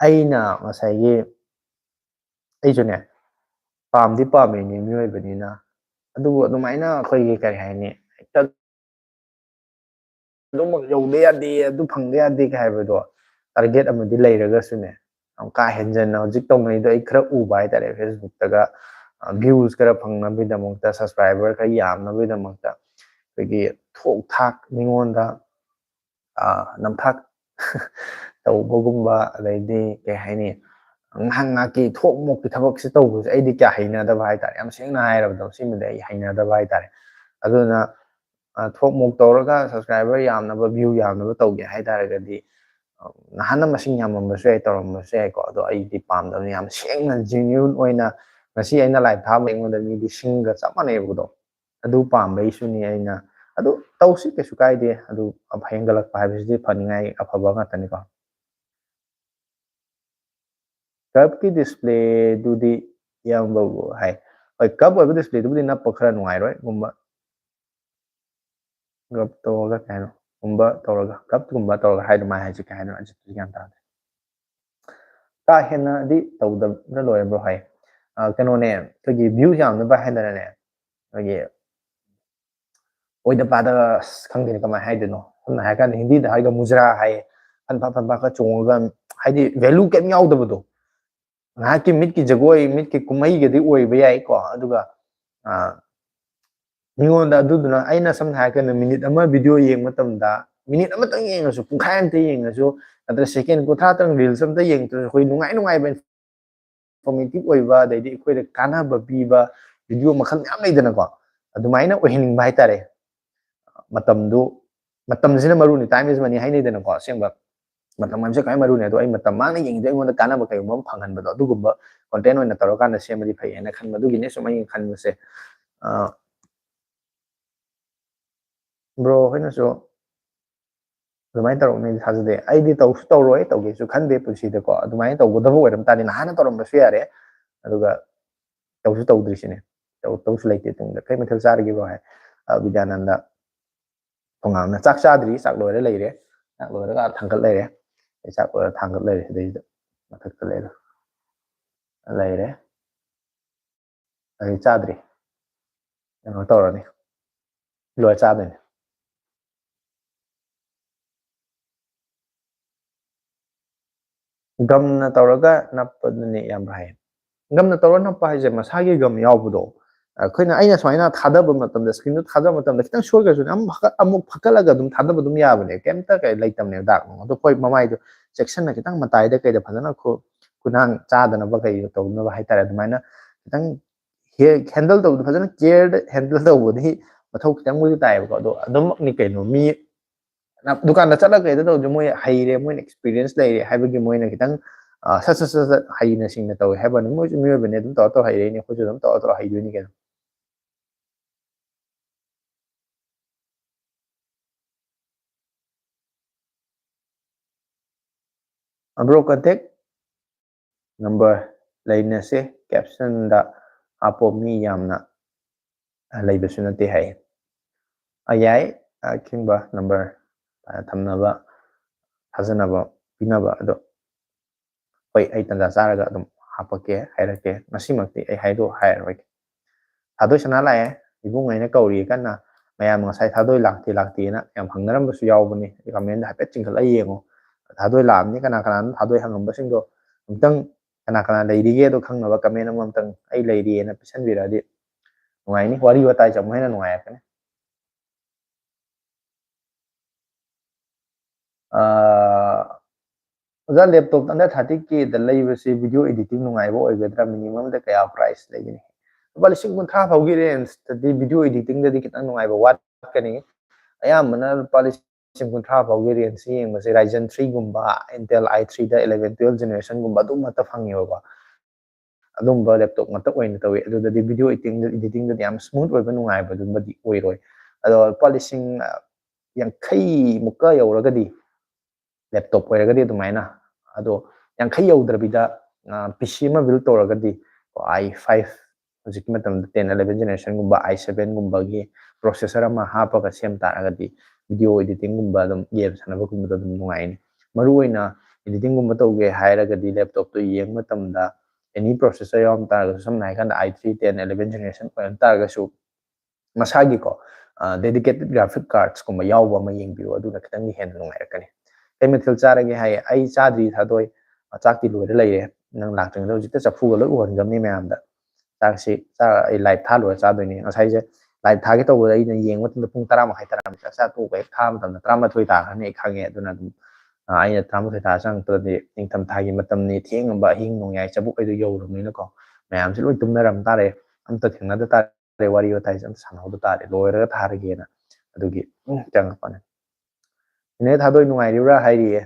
aina masai ge ai jone pamdi pame ni mioi bani na adu adumaina khoi ge kari hai ni ꯑꯗꯨꯃꯛ ꯌꯧꯗ ꯌꯥꯗꯦ ꯑꯗꯨ ꯐꯪꯗ ꯌꯥꯗꯦ ꯀ ꯍꯥꯏꯕꯗꯣ target ꯑꯃꯗꯤ ꯂꯩꯔꯒꯁꯨꯅꯦ ꯌꯥꯝ ꯀꯥ ꯍꯦꯟꯖꯟꯅ ꯍꯧꯖꯤꯛ ꯇꯧꯅꯩꯗꯣ ꯑꯩ ꯈꯔ ꯎꯕ ꯍꯥꯏꯇꯥꯔꯦ ꯐꯦꯁꯕꯨꯛꯇꯒ ꯚ꯭ꯌꯨꯁ ꯈꯔ ꯐꯪꯅꯕꯒꯤꯗꯃꯛꯇ ꯁꯕꯁꯀ꯭ꯔꯥꯏꯕꯔ ꯈꯔ ꯌꯥꯝꯅꯕꯒꯤꯗꯃꯛꯇ ꯑꯩꯈꯣꯏꯒꯤ ꯊꯣꯛ ꯊꯥꯛ ꯃꯤꯉꯣꯟꯗ ꯅꯝꯊꯥꯛ ꯇꯧꯕꯒꯨꯝꯕ ꯑꯗꯩꯗꯤ ꯀꯩ ꯍꯥꯏꯅꯤ ꯉꯥꯏꯍꯥꯛ ꯉꯥꯏꯍꯥꯛꯀꯤ ꯊꯣꯛ ꯃꯣꯛꯀꯤ ꯊꯕꯛꯁꯦ ꯇꯧꯕꯁꯦ ꯑꯩꯗꯤ ꯀꯌꯥ ꯍꯩꯅꯗꯕ ꯍꯥꯏꯇꯥꯔꯦ ꯌꯥꯝ ꯁꯦꯡꯅ ꯍꯥꯏꯔꯕꯗ ꯁꯤꯃꯗꯤ ꯑꯩ ꯍꯩꯅꯗꯕ ꯍꯥꯏꯇꯥꯔꯦ ꯑꯗꯨꯅ ꯊꯣꯛ ꯃꯣꯛ ꯇꯧꯔꯒ ꯁꯕꯁꯀ꯭ꯔꯥꯏꯕꯔ ꯌꯥꯝꯅꯕ ꯚ꯭ꯌꯨ ꯌꯥꯝꯅꯕ ꯇꯧꯒꯦ ꯍꯥꯏꯇꯥꯔꯒꯗꯤ ꯅꯍꯥꯟꯅ ꯃꯁꯤꯡ ꯌꯥꯝꯃꯝꯕꯁꯨ ꯌꯥꯏ ꯇꯧꯔꯝꯕꯁꯨ ꯌꯥꯏꯀꯣ ꯑꯗꯣ ꯑꯩꯗꯤ ꯄꯥꯝꯗꯕꯅꯤ ꯌꯥꯝ ꯁꯦꯡꯅ ꯖꯦꯅ꯭ꯌꯨꯟ ꯑꯣꯏꯅ ꯉꯁꯤ ꯑꯩꯅ ꯂꯥꯏꯚ ꯊꯥꯕ ꯑꯩꯉꯣꯟꯗ ꯃꯤ ꯂꯤꯁꯤꯡꯒ ꯆꯞ ꯃꯥꯟꯅꯩꯕꯗꯣ ꯑꯗꯨ ꯄꯥꯝꯕꯩꯁꯨꯅꯤ ꯑꯩꯅ ꯑꯗꯨ ꯇꯧꯁꯤ ꯀꯩꯁꯨ ꯀꯥꯏꯗꯦ ꯑꯗꯨ ꯍꯦꯟꯒꯠꯂꯛꯄ ꯍꯥꯏꯕꯁꯤꯗꯤ ꯐꯅꯤꯡꯉꯥꯏ ꯑꯐꯕ ꯉꯥꯛꯇꯅꯤꯀꯣ ꯀꯔꯕꯀꯤ ꯗꯤꯁꯄ꯭ꯂꯦꯗꯨꯗꯤ ꯏꯌꯥꯝꯕꯕꯨ ꯍꯥꯏ ꯍꯣꯏ ꯀꯔꯕ ꯑꯣꯏꯕ ꯗꯤꯁꯄ꯭ꯂꯦꯗꯨꯕꯨꯗꯤ ꯅꯞꯄ ꯈꯔ ꯅꯨꯡꯉꯥꯏꯔꯣꯏ ꯒꯨꯝꯕ ꯒꯞ ꯇꯧꯔꯒ ꯀꯩ ꯍꯥꯏꯅꯣ ꯒꯨꯝꯕ ꯇꯧꯔꯒ ꯒꯞꯒꯨꯝꯕ ꯇꯧꯔꯒ ꯍꯥꯏꯗꯣ ꯃꯥꯏ ꯍꯥꯏꯁꯤ ꯀꯩ ꯍꯥꯏꯅꯣ ꯑꯩꯁꯨ ꯒ꯭ꯌꯥꯟ ꯇꯥꯗꯦ ꯀꯥ ꯍꯦꯟꯅꯗꯤ ꯇꯧꯗꯕꯅ ꯂꯣꯏꯔꯕ꯭ꯔꯣ ꯍꯥꯏ ꯀꯩꯅꯣꯅꯦ ꯑꯩꯈꯣꯏꯒꯤ ꯚ꯭ꯌꯨ ꯌꯥꯝꯅꯕ ꯍꯥꯏꯗꯅꯅꯦ ꯑꯩꯈꯣꯏꯒꯤ ꯑꯣꯏꯗ ꯄꯥꯗ ꯈꯪꯗꯦꯅꯦ ꯀꯃꯥꯏꯅ ꯍꯥꯏꯗꯣꯏꯅꯣ ꯁꯝꯅ ꯍꯥꯏꯔ ꯀꯥꯟꯗ ꯍꯤꯟꯗꯤꯗ ꯍꯥꯏꯗꯣ ꯃꯨꯖꯔꯥ ꯍꯥꯏꯌꯦ ꯐꯟꯐꯥ ꯆꯣꯡꯉꯒ ꯍꯥꯏꯗꯤ ꯚꯦꯂꯨ ꯀꯩꯝ ꯌꯥꯎꯗꯕꯗꯣ ꯉꯥꯏꯍꯥꯛꯀꯤ ꯃꯤꯠꯀꯤ ꯖꯒꯣꯏ ꯃꯤꯠꯀꯤ ꯀꯨꯝꯍꯩꯒꯗꯤ ꯑꯣꯏꯕ ꯌꯥꯏꯀꯣ ꯑꯗꯨꯒ ꯃꯤꯉꯣꯟꯗ ꯑꯗꯨꯗꯨꯅ ꯑꯩꯅ ꯁꯝꯅ ꯍꯥꯏꯔꯀꯥꯟꯗ ꯃꯤꯅꯤꯠ ꯑꯃ ꯚꯤꯗꯤꯑꯣ ꯌꯦꯡꯕ ꯃꯇꯝꯗ ꯃꯤꯅꯤꯠ ꯑꯃꯇꯪ ꯌꯦꯡꯉꯁꯨ ꯄꯨꯡꯈꯥꯏ ꯑꯃꯇ ꯌꯦꯡꯉꯁꯨ ꯅꯠꯇ꯭ꯔꯒ ꯁꯦꯀꯦꯟ ꯀꯨꯟꯊ꯭ꯔꯥꯇꯪ ꯔꯤꯜꯁ ꯑꯃꯇ ꯌꯦꯡꯉꯁꯨ ꯑꯩꯈꯣꯏ ꯅꯨꯡꯉꯥꯏꯕ ꯏꯟꯐꯣꯔꯃꯦꯇꯤꯚ ꯑꯣꯏꯕ ꯑꯗꯩꯗꯤ ꯑꯩꯈꯣꯏꯗ ꯀꯥꯟꯅꯕ ꯄꯤꯕ ꯚꯤꯗꯤꯑꯣ ꯃꯈꯜ ꯃꯌꯥꯝ ꯂꯩꯗꯅꯀꯣ ꯑꯗꯨꯃꯥꯏꯅ ꯑꯣꯏꯍꯟꯅꯤꯡꯕ ꯍꯥꯏꯇꯥꯔꯦ ꯃꯇꯝꯁꯤꯅ ꯃꯔꯨꯅꯤ ꯇꯥꯏꯝ ꯏꯁ ꯃꯅꯤ ꯍꯥꯏꯅꯩꯗꯅꯀꯣ ꯑꯁꯦꯡꯕ ꯃꯇꯝ ꯍꯥꯏꯕꯁꯦ ꯈ꯭ꯋꯥꯏ ꯃꯔꯨꯅꯤ ꯑꯗꯣ ꯑꯩ ꯃꯇꯝ ꯃꯥꯡꯅ ꯌꯦꯡꯉꯤꯗ ꯑꯩꯉꯣꯟꯗ ꯀꯥꯟꯅꯕ ꯀꯩꯒꯨꯝꯕ ꯑꯃ ꯐꯪꯍꯟꯕꯗꯣ ꯑꯗꯨꯒꯨꯝꯕ ꯀꯣꯟꯇꯦꯟ ꯑꯣꯏꯅ ꯇꯧꯔꯀꯥꯟꯗ ꯁꯦꯝꯕꯗꯤ ꯐꯩ ꯍꯥꯏꯅ ꯈꯟꯕ ꯑꯗꯨꯒꯤꯅꯦ ꯁꯨꯝ ꯑꯩꯅ ꯈꯟꯕꯁꯦ ꯕ꯭ꯔꯣ ꯍꯣꯏꯅꯁꯨ ꯑꯗꯨꯃꯥꯏꯅ ꯇꯧꯔꯛꯅꯤꯗꯤ ꯊꯥꯖꯗꯦ ꯑꯩꯗꯤ ꯇꯧꯁꯨ ꯇꯧꯔꯣꯏ ꯇꯧꯒꯦꯁꯨ ꯈꯟꯗꯦ ꯄꯨꯟꯁꯤꯗꯀꯣ ꯑꯗꯨꯃꯥꯏꯅ ꯇꯧꯒꯗꯕ ꯑꯣꯏꯔꯝ ꯇꯥꯔꯗꯤ ꯅꯍꯥꯟꯅ ꯇꯧꯔꯝꯕꯁꯨ ꯌꯥꯔꯦ ꯑꯗꯨꯒ ꯇꯧꯁꯨ ꯇꯧꯗ꯭ꯔꯤꯁꯤꯅꯦ ꯇꯧꯁꯨ ꯂꯩꯇꯦ ꯇꯨꯡꯗ ꯀꯩ ꯃꯊꯦꯜ ꯆꯥꯔꯒꯦꯕꯣ ꯍꯥꯏ ꯕꯤꯗ꯭ꯌꯥꯅꯟꯗ ꯊꯣꯉꯥꯝꯅ ꯆꯥꯛ ꯆꯥꯗ꯭ꯔꯤ ꯆꯥꯛ ꯂꯣꯏꯔ ꯂꯩꯔꯦ ꯆꯥꯛ ꯂꯣꯏꯔꯒ ꯊꯥꯡꯒꯠ ꯂꯩꯔꯦ ꯑꯩ ꯆꯥꯛ ꯂꯣꯏꯔ ꯊꯥꯡꯒꯠ ꯂꯩꯔꯦ ꯁꯤꯗꯩꯁꯤꯗ ꯃꯊꯛꯇ ꯂꯩꯔꯦ ꯑꯩ ꯆꯥꯗ꯭ꯔꯤ ꯀꯩꯅꯣ ꯇꯧꯔꯅꯤ ꯂꯣꯏꯔ ꯆꯥꯗꯣꯏꯅꯤ ꯒꯝꯅ ꯇꯧꯔꯒ ꯅꯞꯄꯗꯨꯅꯦ ꯌꯥꯝ ꯍꯥꯏ ꯒꯝꯅ ꯇꯧꯔꯒ ꯅꯞꯄ ꯍꯥꯏꯁꯦ ꯃꯁꯥꯒꯤ ꯒꯝ ꯌꯥꯎꯕꯗꯣ ꯑꯩꯈꯣꯏꯅ ꯑꯩꯅ ꯁꯨꯃꯥꯏꯅ ꯊꯥꯗꯕ ꯃꯇꯝꯗ ꯁ꯭ꯀ꯭ꯔꯤꯟꯗꯣ ꯊꯥꯗꯕ ꯃꯇꯝꯗ ꯈꯤꯇꯪ ꯁꯣꯏꯈ꯭ꯔꯁꯨ ꯑꯃꯨꯛ ꯐꯛꯀꯠꯂꯒ ꯑꯗꯨꯝ ꯊꯥꯗꯕ ꯑꯗꯨꯝ ꯌꯥꯕꯅꯦ ꯀꯩꯝꯇ ꯂꯩꯇꯕꯅꯦ ꯗꯥꯛ ꯑꯗꯣ ꯍꯣꯏ ꯃꯃꯥꯏꯗꯣ ꯆꯦꯛꯁꯤꯟꯅ ꯈꯤꯇꯪ ꯃꯇꯥꯏꯗ ꯀꯩꯗ ꯐꯖꯅ ꯈꯨꯅꯥꯡ ꯆꯥꯗꯅꯕ ꯀꯩ ꯇꯧꯅꯕ ꯍꯥꯏꯇꯥꯔꯦ ꯑꯗꯨꯃꯥꯏꯅ ꯈꯤꯇꯪ ꯍꯦꯟꯗꯜ ꯇꯧꯕꯗꯣ ꯐꯖꯅ ꯀꯦꯌꯔꯗ ꯍꯦꯟꯗꯜ ꯇꯧꯕꯗꯤ ꯃꯊꯧ ꯈꯤꯇꯪꯕꯨꯗꯤ ꯇꯥꯏꯌꯦꯕꯀꯣ ꯑꯗꯣ ꯑꯗꯨꯃꯛꯅꯤ ꯀꯩꯅꯣ ꯃꯤ ꯗꯨꯀꯥꯟꯗ ꯆꯠꯂꯒ ꯀꯩꯗ ꯇꯧꯗꯦ ꯃꯣꯏ ꯍꯩꯔꯦ ꯃꯣꯏꯅ ꯑꯦꯛꯁꯄꯤꯔꯤꯌꯦꯟꯁ ꯂꯩꯔꯦ ꯍꯥꯏꯕꯒꯤ ꯃꯣꯏꯅ ꯈꯤꯇꯪ ꯁꯠ ꯍꯩꯅ ꯁꯤꯡꯅ ꯇꯧꯋꯦ ꯍꯥꯏꯕꯅꯤ ꯃꯣꯏꯁꯨ ꯃꯤꯑꯣꯏꯕꯅꯤ ꯑꯗꯨꯝ ꯇꯧꯔ ꯍꯩꯔꯛꯏꯅꯦ ꯑꯩꯈꯣꯏꯁꯨ ꯑꯗꯨꯝ ꯇꯧꯔ ꯍꯩꯗꯣꯏꯅꯤ ꯀꯩꯅꯣ ꯕ꯭ꯔꯣ ꯀꯟꯇꯦꯛ ꯅꯝꯕꯔ ꯂꯩꯅꯁꯦ ꯀꯦꯞꯁꯟꯗ ꯍꯥꯞꯄꯣ ꯃꯤ ꯌꯥꯝꯅ ꯂꯩꯕꯁꯨ ꯅꯠꯇꯦ ꯍꯥꯏ ꯌꯥꯏ ꯈꯤꯡꯕ ꯅꯝꯕꯔ ꯊꯝꯅꯕ ꯊꯥꯖꯅꯕ ꯄꯤꯅꯕ ꯑꯗꯣ ꯍꯣꯏ ꯑꯩ ꯇꯟꯖꯥ ꯆꯥꯔꯒ ꯑꯗꯨꯝ ꯍꯥꯞꯄꯛꯀꯦ ꯍꯥꯏꯔꯛꯀꯦ ꯉꯁꯤꯃꯛꯇꯤ ꯑꯩ ꯍꯥꯏꯔꯔꯣꯏꯒꯦ ꯊꯥꯗꯣꯏ ꯁꯅꯥ ꯂꯥꯛꯑꯦ ꯏꯕꯨꯡꯉꯩꯅ ꯀꯧꯔꯤ ꯀꯟꯅ ꯃꯌꯥꯝ ꯉꯁꯥꯏ ꯊꯥꯗꯣꯏ ꯂꯥꯛꯇꯦꯅ ꯌꯥꯝ ꯍꯪꯅꯔꯝꯕꯁꯨ ꯌꯥꯎꯕꯅꯤ ꯀꯃꯦꯟꯗ ꯍꯥꯏꯐꯦꯠ ꯆꯤꯡꯈꯠꯂ ꯌꯦꯡꯉꯣ ꯊꯥꯗꯣꯏ ꯂꯥꯛꯑꯝꯅꯤ ꯀꯅꯥꯅꯣ ꯊꯥꯗꯣꯏ ꯍꯪꯉꯝꯕꯁꯤꯡꯗꯣ ꯑꯃꯨꯛꯇꯪ ꯀꯅꯥ ꯂꯩꯔꯤꯒꯦꯗꯣ ꯈꯪꯅꯕ ꯀꯃꯦꯟ ꯑꯃꯇꯪ ꯑꯩ ꯂꯩꯔꯤꯑꯅ ꯄꯤꯁꯟꯕꯤꯔꯛꯑꯗꯤ ꯅꯨꯡꯉꯥꯏꯅꯤ ꯋꯥꯔꯤ ꯋꯥꯇꯥꯏꯁꯨ ꯑꯃꯨꯛ ꯍꯦꯟꯅ ꯅꯨꯡꯉꯥꯏꯔꯛꯀꯅꯤ ꯑꯣꯖꯥ ꯂꯦꯞꯇꯣꯞ ꯑꯟꯗꯔ 30Kꯗ ꯂꯩꯕꯁꯤ ꯚꯤꯗꯤꯑꯣ ꯏꯗꯤꯇꯤꯡ ꯅꯨꯡꯉꯥꯏꯕ ꯑꯣꯏꯒꯗ꯭ꯔꯥ ꯃꯤꯅꯤꯃꯝꯗ ꯀꯌꯥ ꯄ꯭ꯔꯥꯏꯁ ꯂꯩꯒꯅꯤ ꯂꯨꯄꯥ 30,000 ꯐꯥꯎꯒꯤ ꯔꯦꯟꯖꯇꯗꯤ ꯚꯤꯗꯤꯑꯣ ꯏꯗꯤꯇꯤꯡꯗꯗꯤ ꯈꯤꯇꯪ ꯅꯨꯡꯉꯥꯏꯕ ꯋꯥꯠꯀꯅꯤ ꯑꯌꯥꯝꯕꯅ ꯂꯨꯄꯥ 30,000 ꯐꯥꯎꯒꯤ ꯔꯦꯟꯖꯁꯤ ꯌꯦꯡꯕꯁꯦ Ryzen 3 ꯒꯨꯝꯕ Intel i3ꯗ 11 12 ꯖꯦꯅꯦꯔꯦꯁꯟꯒꯨꯝꯕ ꯑꯗꯨꯝꯕꯇ ꯐꯪꯉꯦꯕꯀꯣ ꯑꯗꯨꯝꯕ ꯂꯦꯞꯇꯣꯞ ꯉꯥꯛꯇ ꯑꯣꯏꯅ ꯇꯧꯋꯤ ꯑꯗꯨꯗꯗꯤ ꯚꯤꯗꯤꯑꯣ ꯏꯗꯤꯇꯤꯡꯗꯗꯤ ꯌꯥꯝ ꯁ꯭ꯃꯨꯠ ꯑꯣꯏꯕ ꯅꯨꯡꯉꯥꯏꯕ ꯑꯗꯨꯝꯕꯗꯤ ꯑꯣꯏꯔꯣꯏ ꯑꯗꯣ ꯂꯨꯄꯥ 50,000 ꯃꯨꯛꯀ ꯌꯧꯔꯒꯗꯤ ꯂꯦꯞꯇꯣꯞ ꯑꯣꯏꯔꯒꯗꯤ ꯑꯗꯨꯃꯥꯏꯅ ꯑꯗꯣ 50 ꯌꯧꯗ꯭ꯔꯕꯤꯗ PC ꯑꯃ ꯕꯤꯜ ꯇꯧꯔꯒꯗꯤ i5 ꯍꯧꯖꯤꯛꯀꯤ ꯃꯇꯝꯗ 10 11 ꯖꯦꯅꯦꯔꯦꯁꯟꯒꯨꯝꯕ i7ꯒꯨꯝꯕꯒꯤ ꯄ꯭ꯔꯣꯁꯦꯁꯔ ꯑꯃ ꯍꯥꯞꯄꯒ ꯁꯦꯝ ꯇꯥꯔꯒꯗꯤ ꯚꯤꯗꯤꯑꯣ ꯏꯗꯤꯇꯤꯡꯒꯨꯝꯕ ꯑꯗꯨꯝ ꯒꯦꯝ ꯁꯥꯟꯅꯕꯒꯨꯝꯕꯗ ꯑꯗꯨꯝ ꯅꯨꯡꯉꯥꯏꯅꯤ ꯃꯔꯨꯑꯣꯏꯅ ꯏꯗꯤꯇꯤꯡꯒꯨꯝꯕ ꯇꯧꯒꯦ ꯍꯥꯏꯔꯒꯗꯤ ꯂꯦꯞꯇꯣꯞꯇꯣ ꯌꯦꯡꯕ ꯃꯇꯝꯗ ꯑꯦꯅꯤ ꯄ꯭ꯔꯣꯁꯦꯁꯔ ꯌꯥꯎꯔꯝ ꯇꯥꯔꯒꯁꯨ ꯁꯝꯅ ꯍꯥꯏꯔꯀꯥꯟꯗ i3 10 11 ꯖꯦꯅꯦꯔꯦꯁꯟ ꯑꯣꯏꯔꯝ ꯇꯥꯔꯒꯁꯨ ꯃꯁꯥꯒꯤꯀꯣ ꯗꯦꯗꯤꯀꯦꯇꯦꯠ ꯒ꯭ꯔꯥꯐꯤꯛ ꯀꯥꯔꯠꯁꯀꯨꯝꯕ ꯌꯥꯎꯕ ꯑꯃ ꯌꯦꯡꯕꯤꯌꯨ ꯑꯗꯨꯅ ꯈꯤꯇꯪ ꯍꯦꯟꯅ ꯅꯨꯡꯉꯥꯏꯔꯛꯀꯅꯤ ꯀꯩ ꯃꯊꯦꯜ ꯆꯥꯔꯒꯦ ꯍꯥꯏꯌꯦ ꯑꯩ ꯆꯥꯗ꯭ꯔꯤ ꯊꯥꯗꯣꯏ ꯆꯥꯛꯇꯤ ꯂꯣꯏꯔ ꯂꯩꯔꯦ ꯅꯪ ꯂꯥꯛꯇ꯭ꯔꯤꯉꯩꯗ ꯍꯧꯖꯤꯛꯇ ꯆꯐꯨꯒ ꯂꯣꯏ ꯎꯍꯟꯈ꯭ꯔꯕꯅꯤ ꯃꯌꯥꯝꯗ ꯆꯥꯛꯁꯤ ꯑꯩ ꯂꯥꯏꯚ ꯊꯥ ꯂꯣꯏꯔ ꯆꯥꯗꯣꯏꯅꯤ ꯉꯁꯥꯏꯁꯦ ꯂꯥꯏꯚ ꯊꯥꯒꯦ ꯇꯧꯕꯗ ꯑꯩꯅ ꯌꯦꯡꯕ ꯃꯇꯝꯗ ꯄꯨꯡ 10 ꯃꯈꯥꯏ ꯆꯥꯛ ꯆꯥ ꯇꯣꯛꯄ ꯍꯦꯛ ꯊꯥꯕ ꯃꯇꯝꯗ 11 ꯇꯥꯈ꯭ꯔꯅꯤ ꯑꯩ ꯈꯪꯉꯦ ꯑꯗꯨꯅ ꯑꯗꯨꯝ ꯑꯩꯅ 11 ꯇꯥꯔ ꯆꯪꯉꯛꯄꯗꯗꯤ ꯅꯤꯡꯊꯝꯊꯥꯒꯤ ꯃꯇꯝꯅꯤ ꯊꯦꯡꯉꯕ ꯑꯍꯤꯡ ꯅꯣꯡꯌꯥꯏ ꯆꯕꯨꯛ ꯑꯩꯗꯣ ꯌꯧꯔꯕꯅꯤꯅꯀꯣ ꯃꯌꯥꯝꯁꯦ ꯂꯣꯏ ꯇꯨꯝꯅꯔꯝ ꯇꯥꯔꯦ ꯑꯝꯇ ꯊꯦꯡꯅꯗ ꯇꯥꯔꯦ ꯋꯥꯔꯤ ꯋꯥꯇꯥꯏꯁꯦ ꯑꯝꯇ ꯁꯥꯟꯅꯍꯧꯗ ꯇꯥꯔꯦ ꯂꯣꯏꯔꯒ ꯊꯥꯔꯒꯦꯅ ꯑꯗꯨꯒꯤ ꯆꯪꯉꯛꯄꯅꯦ ꯅꯦ ꯊꯥꯗꯣꯏ ꯅꯨꯡꯉꯥꯏꯔꯤꯕ꯭ꯔꯥ ꯍꯥꯏꯔꯤꯌꯦ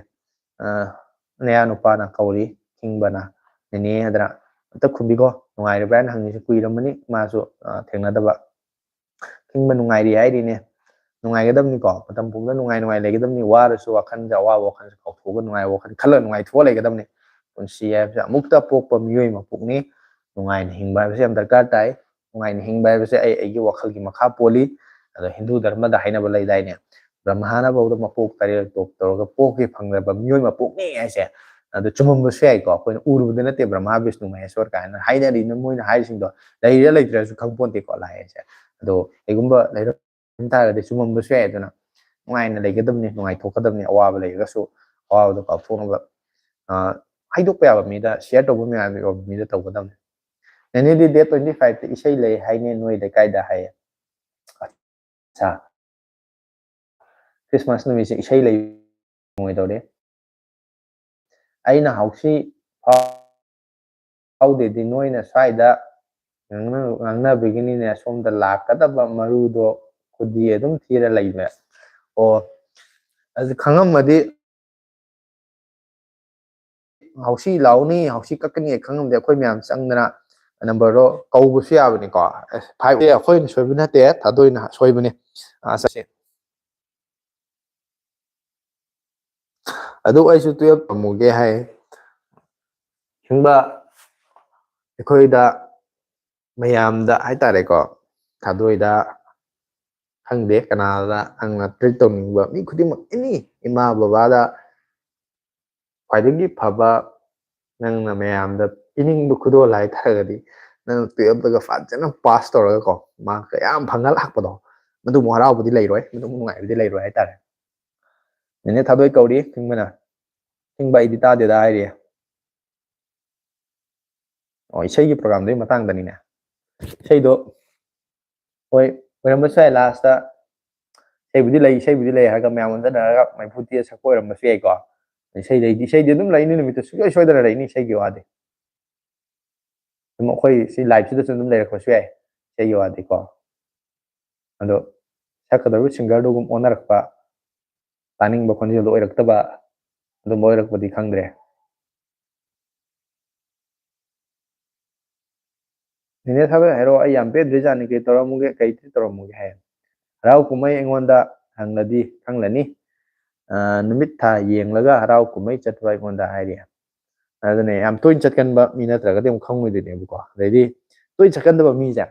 ꯅꯌꯥ ꯅꯨꯄꯥꯅ ꯀꯧꯔꯤ ꯈꯤꯡꯕꯅ ꯅꯦꯅꯦ ꯍꯥꯏꯗꯅ ꯑꯝꯇ ꯈꯨꯝꯕꯤꯈꯣ ꯅꯨꯡꯉꯥꯏꯔꯤꯕ꯭ꯔꯥ ꯍꯥꯏꯅ ꯍꯪꯉꯤꯁꯦ ꯀꯨꯏꯔꯝꯃꯅꯤ ꯃꯥꯁꯨ ꯊꯦꯡꯅꯗꯕ ꯈꯤꯡꯕ ꯅꯨꯡꯉꯥꯏꯔꯤ ꯍꯥꯏꯔꯤꯅꯦ ꯅꯨꯡꯉꯥꯏꯒꯗꯕꯅꯤꯀꯣ ꯃꯇꯝ ꯄꯨꯝꯕꯗ ꯅꯨꯡꯉꯥꯏ ꯂꯩꯒꯗꯕꯅꯤ ꯋꯥꯔꯁꯨ ꯋꯥꯈꯜꯁꯦ ꯑꯋꯥꯕ ꯋꯥꯈꯜꯁꯦ ꯀꯥꯎꯊꯣꯛꯑꯒ ꯅꯨꯡꯉꯥꯏꯕ ꯋꯥꯈꯜ ꯈꯜꯂ ꯅꯨꯡꯉꯥꯏꯊꯣꯛꯑ ꯂꯩꯒꯗꯕꯅꯤ ꯄꯨꯟꯁꯤ ꯍꯥꯏꯕꯁꯦ ꯑꯃꯨꯛꯇ ꯄꯣꯛꯄ ꯃꯤꯑꯣꯏ ꯃꯄꯣꯛꯅꯤ ꯅꯨꯡꯉꯥꯏꯅ ꯍꯤꯡꯕ ꯍꯥꯏꯕꯁꯦ ꯌꯥꯝ ꯗꯔꯀꯥꯔ ꯇꯥꯏ ꯅꯨꯡꯉꯥꯏꯅ ꯍꯤꯡꯕ ꯍꯥꯏꯕꯁꯦ ꯑꯩꯒꯤ ꯋꯥꯈꯜꯒꯤ ꯃꯈꯥ ꯄꯣꯜꯂꯤ ꯑꯗꯣ ꯍꯤꯟꯗꯨ ꯙꯔꯃꯗ ꯍꯥꯏꯅꯕ ꯂꯩꯗꯥꯏꯅꯦ ꯕ꯭ꯔꯍ꯭ꯃꯥꯅꯐꯧꯗ ꯃꯄꯣꯛ ꯇꯔꯦꯠ ꯇꯧꯔꯒ ꯄꯣꯛꯀꯦ ꯐꯪꯂꯕ ꯃꯤꯑꯣꯏ ꯃꯄꯣꯛꯅꯤ ꯍꯥꯏꯁꯦ ꯑꯗꯨ ꯆꯨꯝꯃꯝꯕꯁꯨ ꯌꯥꯏꯀꯣ ꯑꯩꯈꯣꯏꯅ ꯎꯔꯨꯕꯗꯤ ꯅꯠꯇꯦ ꯕ꯭ꯔꯍ꯭ꯃꯥ ꯕꯤꯁꯅꯨ ꯃꯍꯦꯁꯋꯔ ꯀꯥꯏꯅ ꯍꯥꯏꯅꯔꯤꯅ ꯃꯣꯏꯅ ꯍꯥꯏꯔꯤꯁꯤꯡꯗꯣ ꯂꯩꯔꯤꯔ ꯂꯩꯇ꯭ꯔꯁꯨ ꯈꯪꯄꯣꯟꯇꯦꯀꯣ ꯂꯥꯏ ꯍꯥꯏꯁꯦ ꯑꯗꯣ ꯀꯩꯒꯨꯝꯕ ꯂꯩꯔꯝ ꯇꯥꯔꯒꯗꯤ ꯆꯨꯝꯃꯝꯕꯁꯨ ꯌꯥꯏ ꯑꯗꯨꯅ ꯅꯨꯡꯉꯥꯏꯅ ꯂꯩꯒꯗꯕꯅꯤ ꯅꯨꯡꯉꯥꯏꯊꯣꯛꯀꯗꯕꯅꯤ ꯑꯋꯥꯕ ꯂꯩꯔꯒꯁꯨ ꯑꯋꯥꯕꯗꯣ ꯀꯥꯎꯊꯣꯛꯅꯕ ꯍꯥꯏꯗꯣꯛꯄ ꯌꯥꯕ ꯃꯤꯗ ꯁꯤꯌꯔ ꯇꯧꯕ ꯌꯥꯕ ꯃꯤꯗ ꯇꯧꯒꯗꯕꯅꯤ ꯅꯦꯅꯦꯗꯤ ꯗꯦꯠ 25ꯇ ꯏꯁꯩ ꯂꯩ ꯍꯥꯏꯅꯦ ꯅꯣꯏ ꯂꯩꯀꯥꯏꯗ ꯍꯥꯏꯌꯦ ꯑꯠꯆꯥ ꯈ꯭ꯔꯤꯁꯃꯥꯁ ꯅꯨꯃꯤꯠꯁꯦ ꯏꯁꯩ ꯂꯩꯉꯣꯏꯗꯧꯔꯦ ꯑꯩꯅ ꯍꯧꯁꯤ ꯐꯥꯎꯗꯦꯗꯤ ꯅꯣꯏꯅ ꯁ꯭ꯋꯥꯏꯗ ꯉꯥꯡꯅꯕꯒꯤꯅꯤꯅꯦ ꯁꯣꯝꯗ ꯂꯥꯛꯀꯗꯕ ꯃꯔꯨꯗꯣ ꯈꯨꯗꯤ ꯑꯗꯨꯝ ꯊꯤꯔ ꯂꯩꯕ ꯑꯣ ꯑꯗꯨ ꯈꯪꯉꯝꯃꯗꯤ ꯍꯧꯁꯤ ꯂꯥꯎꯅꯤ ꯍꯧꯁꯤ ꯀꯛꯀꯅꯤ ꯈꯪꯉꯝꯗꯦ ꯑꯩꯈꯣꯏ ꯃꯌꯥꯝ ꯆꯪꯗꯅ ꯅꯝꯕꯔꯗꯣ ꯀꯧꯕꯁꯨ ꯌꯥꯕꯅꯤꯀꯣ ꯐꯥꯏꯚ ꯑꯩꯈꯣꯏꯅ ꯁꯣꯏꯕ ꯅꯠꯇꯦ ꯊꯥꯗꯣꯏꯅ ꯁꯣꯏꯕꯅꯤ ꯆꯠꯁꯦ ꯑꯗꯨ ꯑꯩꯁꯨ 12 ꯇꯝꯃꯨꯒꯦ ꯍꯥꯏ ꯍꯤꯡꯕ ꯑꯩꯈꯣꯏꯗ ꯃꯌꯥꯝꯗ ꯍꯥꯏꯇꯥꯔꯦꯀꯣ ꯊꯥꯗꯣꯏꯗ ꯈꯪꯗꯦ ꯀꯅꯥꯗ ꯅꯪꯅ ꯇ꯭ꯔꯤꯠ ꯇꯧꯅꯤꯡꯕ ꯃꯤ ꯈꯨꯗꯤꯡꯃꯛ ꯑꯦꯅꯤ ꯏꯃꯥ ꯕꯕꯥꯗ ꯈ꯭ꯋꯥꯏꯗꯒꯤ ꯐꯕ ꯅꯪꯅ ꯃꯌꯥꯝꯗ ꯄꯤꯅꯤꯡꯕ ꯈꯨꯗꯣꯜ ꯍꯥꯏꯇꯥꯔꯒꯗꯤ ꯅꯪ 12ꯇꯒ ꯐꯖꯅ ꯄꯥꯁ ꯇꯧꯔꯒꯀꯣ ꯃꯥꯔꯛ ꯀꯌꯥꯝ ꯐꯪꯉ ꯂꯥꯛꯄꯗꯣ ꯃꯗꯨꯃꯨꯛ ꯍꯔꯥꯎꯕꯗꯤ ꯂꯩꯔꯣꯏ ꯃꯗꯨꯃꯨꯛ ꯅꯨꯡꯉꯥꯏꯕꯗꯤ ꯂꯩꯔꯣꯏ ꯍꯥꯏꯇꯥꯔꯦ ꯅꯦꯅꯦ ꯊꯥꯗꯣꯏ ꯀꯧꯔꯤ ꯈꯤꯡꯕꯅ ꯈꯤꯡꯕ ꯑꯩꯗꯤ ꯇꯥꯗꯦꯗ ꯍꯥꯏꯔꯤ ꯑꯣ ꯏꯁꯩꯒꯤ ꯄ꯭ꯔꯣꯒꯥꯝꯗꯨꯒꯤ ꯃꯇꯥꯡꯗꯅꯤꯅꯦ ꯏꯁꯩꯗꯣ ꯍꯣꯏ ꯑꯣꯏꯔꯝꯕꯁꯨ ꯌꯥꯏ ꯂꯥꯁꯇ ꯏꯁꯩꯕꯨꯗꯤ ꯂꯩ ꯍꯥꯏꯔꯒ ꯃꯌꯥꯝ ꯑꯣꯟꯖꯟꯅꯔꯒ ꯃꯩꯐꯨ ꯇꯤꯔ ꯁꯛꯄ ꯑꯣꯏꯔꯝꯕꯁꯨ ꯌꯥꯏꯀꯣ ꯏꯁꯩꯗꯤ ꯑꯗꯨꯝ ꯂꯩꯅꯤ ꯅꯨꯃꯤꯠꯇꯨ ꯁꯨꯡꯁꯣꯏ ꯁꯣꯏꯗꯅ ꯂꯩꯅꯤ ꯏꯁꯩꯒꯤ ꯋꯥꯗꯤ ꯑꯗꯨꯝ ꯑꯩꯈꯣꯏ ꯁꯤ ꯂꯥꯏꯐꯁꯤꯗꯁꯨ ꯑꯗꯨꯝ ꯂꯩꯔꯛꯄꯁꯨ ꯌꯥꯏ ꯏꯁꯩꯒꯤ ꯋꯥꯗꯤꯀꯣ ꯑꯗꯣ ꯁꯛꯀꯗꯧꯔꯤꯕ ꯁꯤꯡꯒꯔꯗꯨꯒꯨꯝ ꯑꯣꯟꯅꯔꯛꯄ ꯇꯥꯅꯤꯡꯕ ꯈꯣꯟꯖꯦꯜꯗꯣ ꯑꯣꯏꯔꯛꯇꯕ ꯑꯗꯨꯝꯕ ꯑꯣꯏꯔꯛꯄꯗꯤ ꯈꯪꯗ꯭ꯔꯦ ꯅꯦꯅꯦ ꯊꯥꯗꯣꯏ ꯍꯥꯏꯔꯣ ꯑꯩ ꯌꯥꯝ ꯄꯦꯟꯗ꯭ꯔꯤꯖꯥꯠꯅꯤ ꯀꯩ ꯇꯧꯔꯝꯃꯨꯒꯦ ꯍꯥꯏ ꯍꯔꯥꯎ ꯀꯨꯝꯍꯩ ꯑꯩꯉꯣꯟꯗ ꯍꯪꯂꯗꯤ ꯈꯪꯂꯅꯤ ꯅꯨꯃꯤꯠ ꯊꯥ ꯌꯦꯡꯂꯒ ꯍꯔꯥꯎ ꯀꯨꯝꯍꯩ ꯆꯠꯄ ꯑꯩꯉꯣꯟꯗ ꯍꯥꯏꯔꯤ ꯑꯗꯨꯅꯦ ꯌꯥꯝ ꯇꯣꯏꯅ ꯆꯠꯀꯟꯕ ꯃꯤ ꯅꯠꯇ꯭ꯔꯒꯗꯤ ꯑꯃꯨꯛ ꯈꯪꯉꯣꯏꯗꯣꯏꯅꯦꯕꯀꯣ ꯑꯗꯩꯗꯤ ꯇꯣꯏꯅ ꯆꯠꯀꯟꯗꯕ ꯃꯤꯁꯦ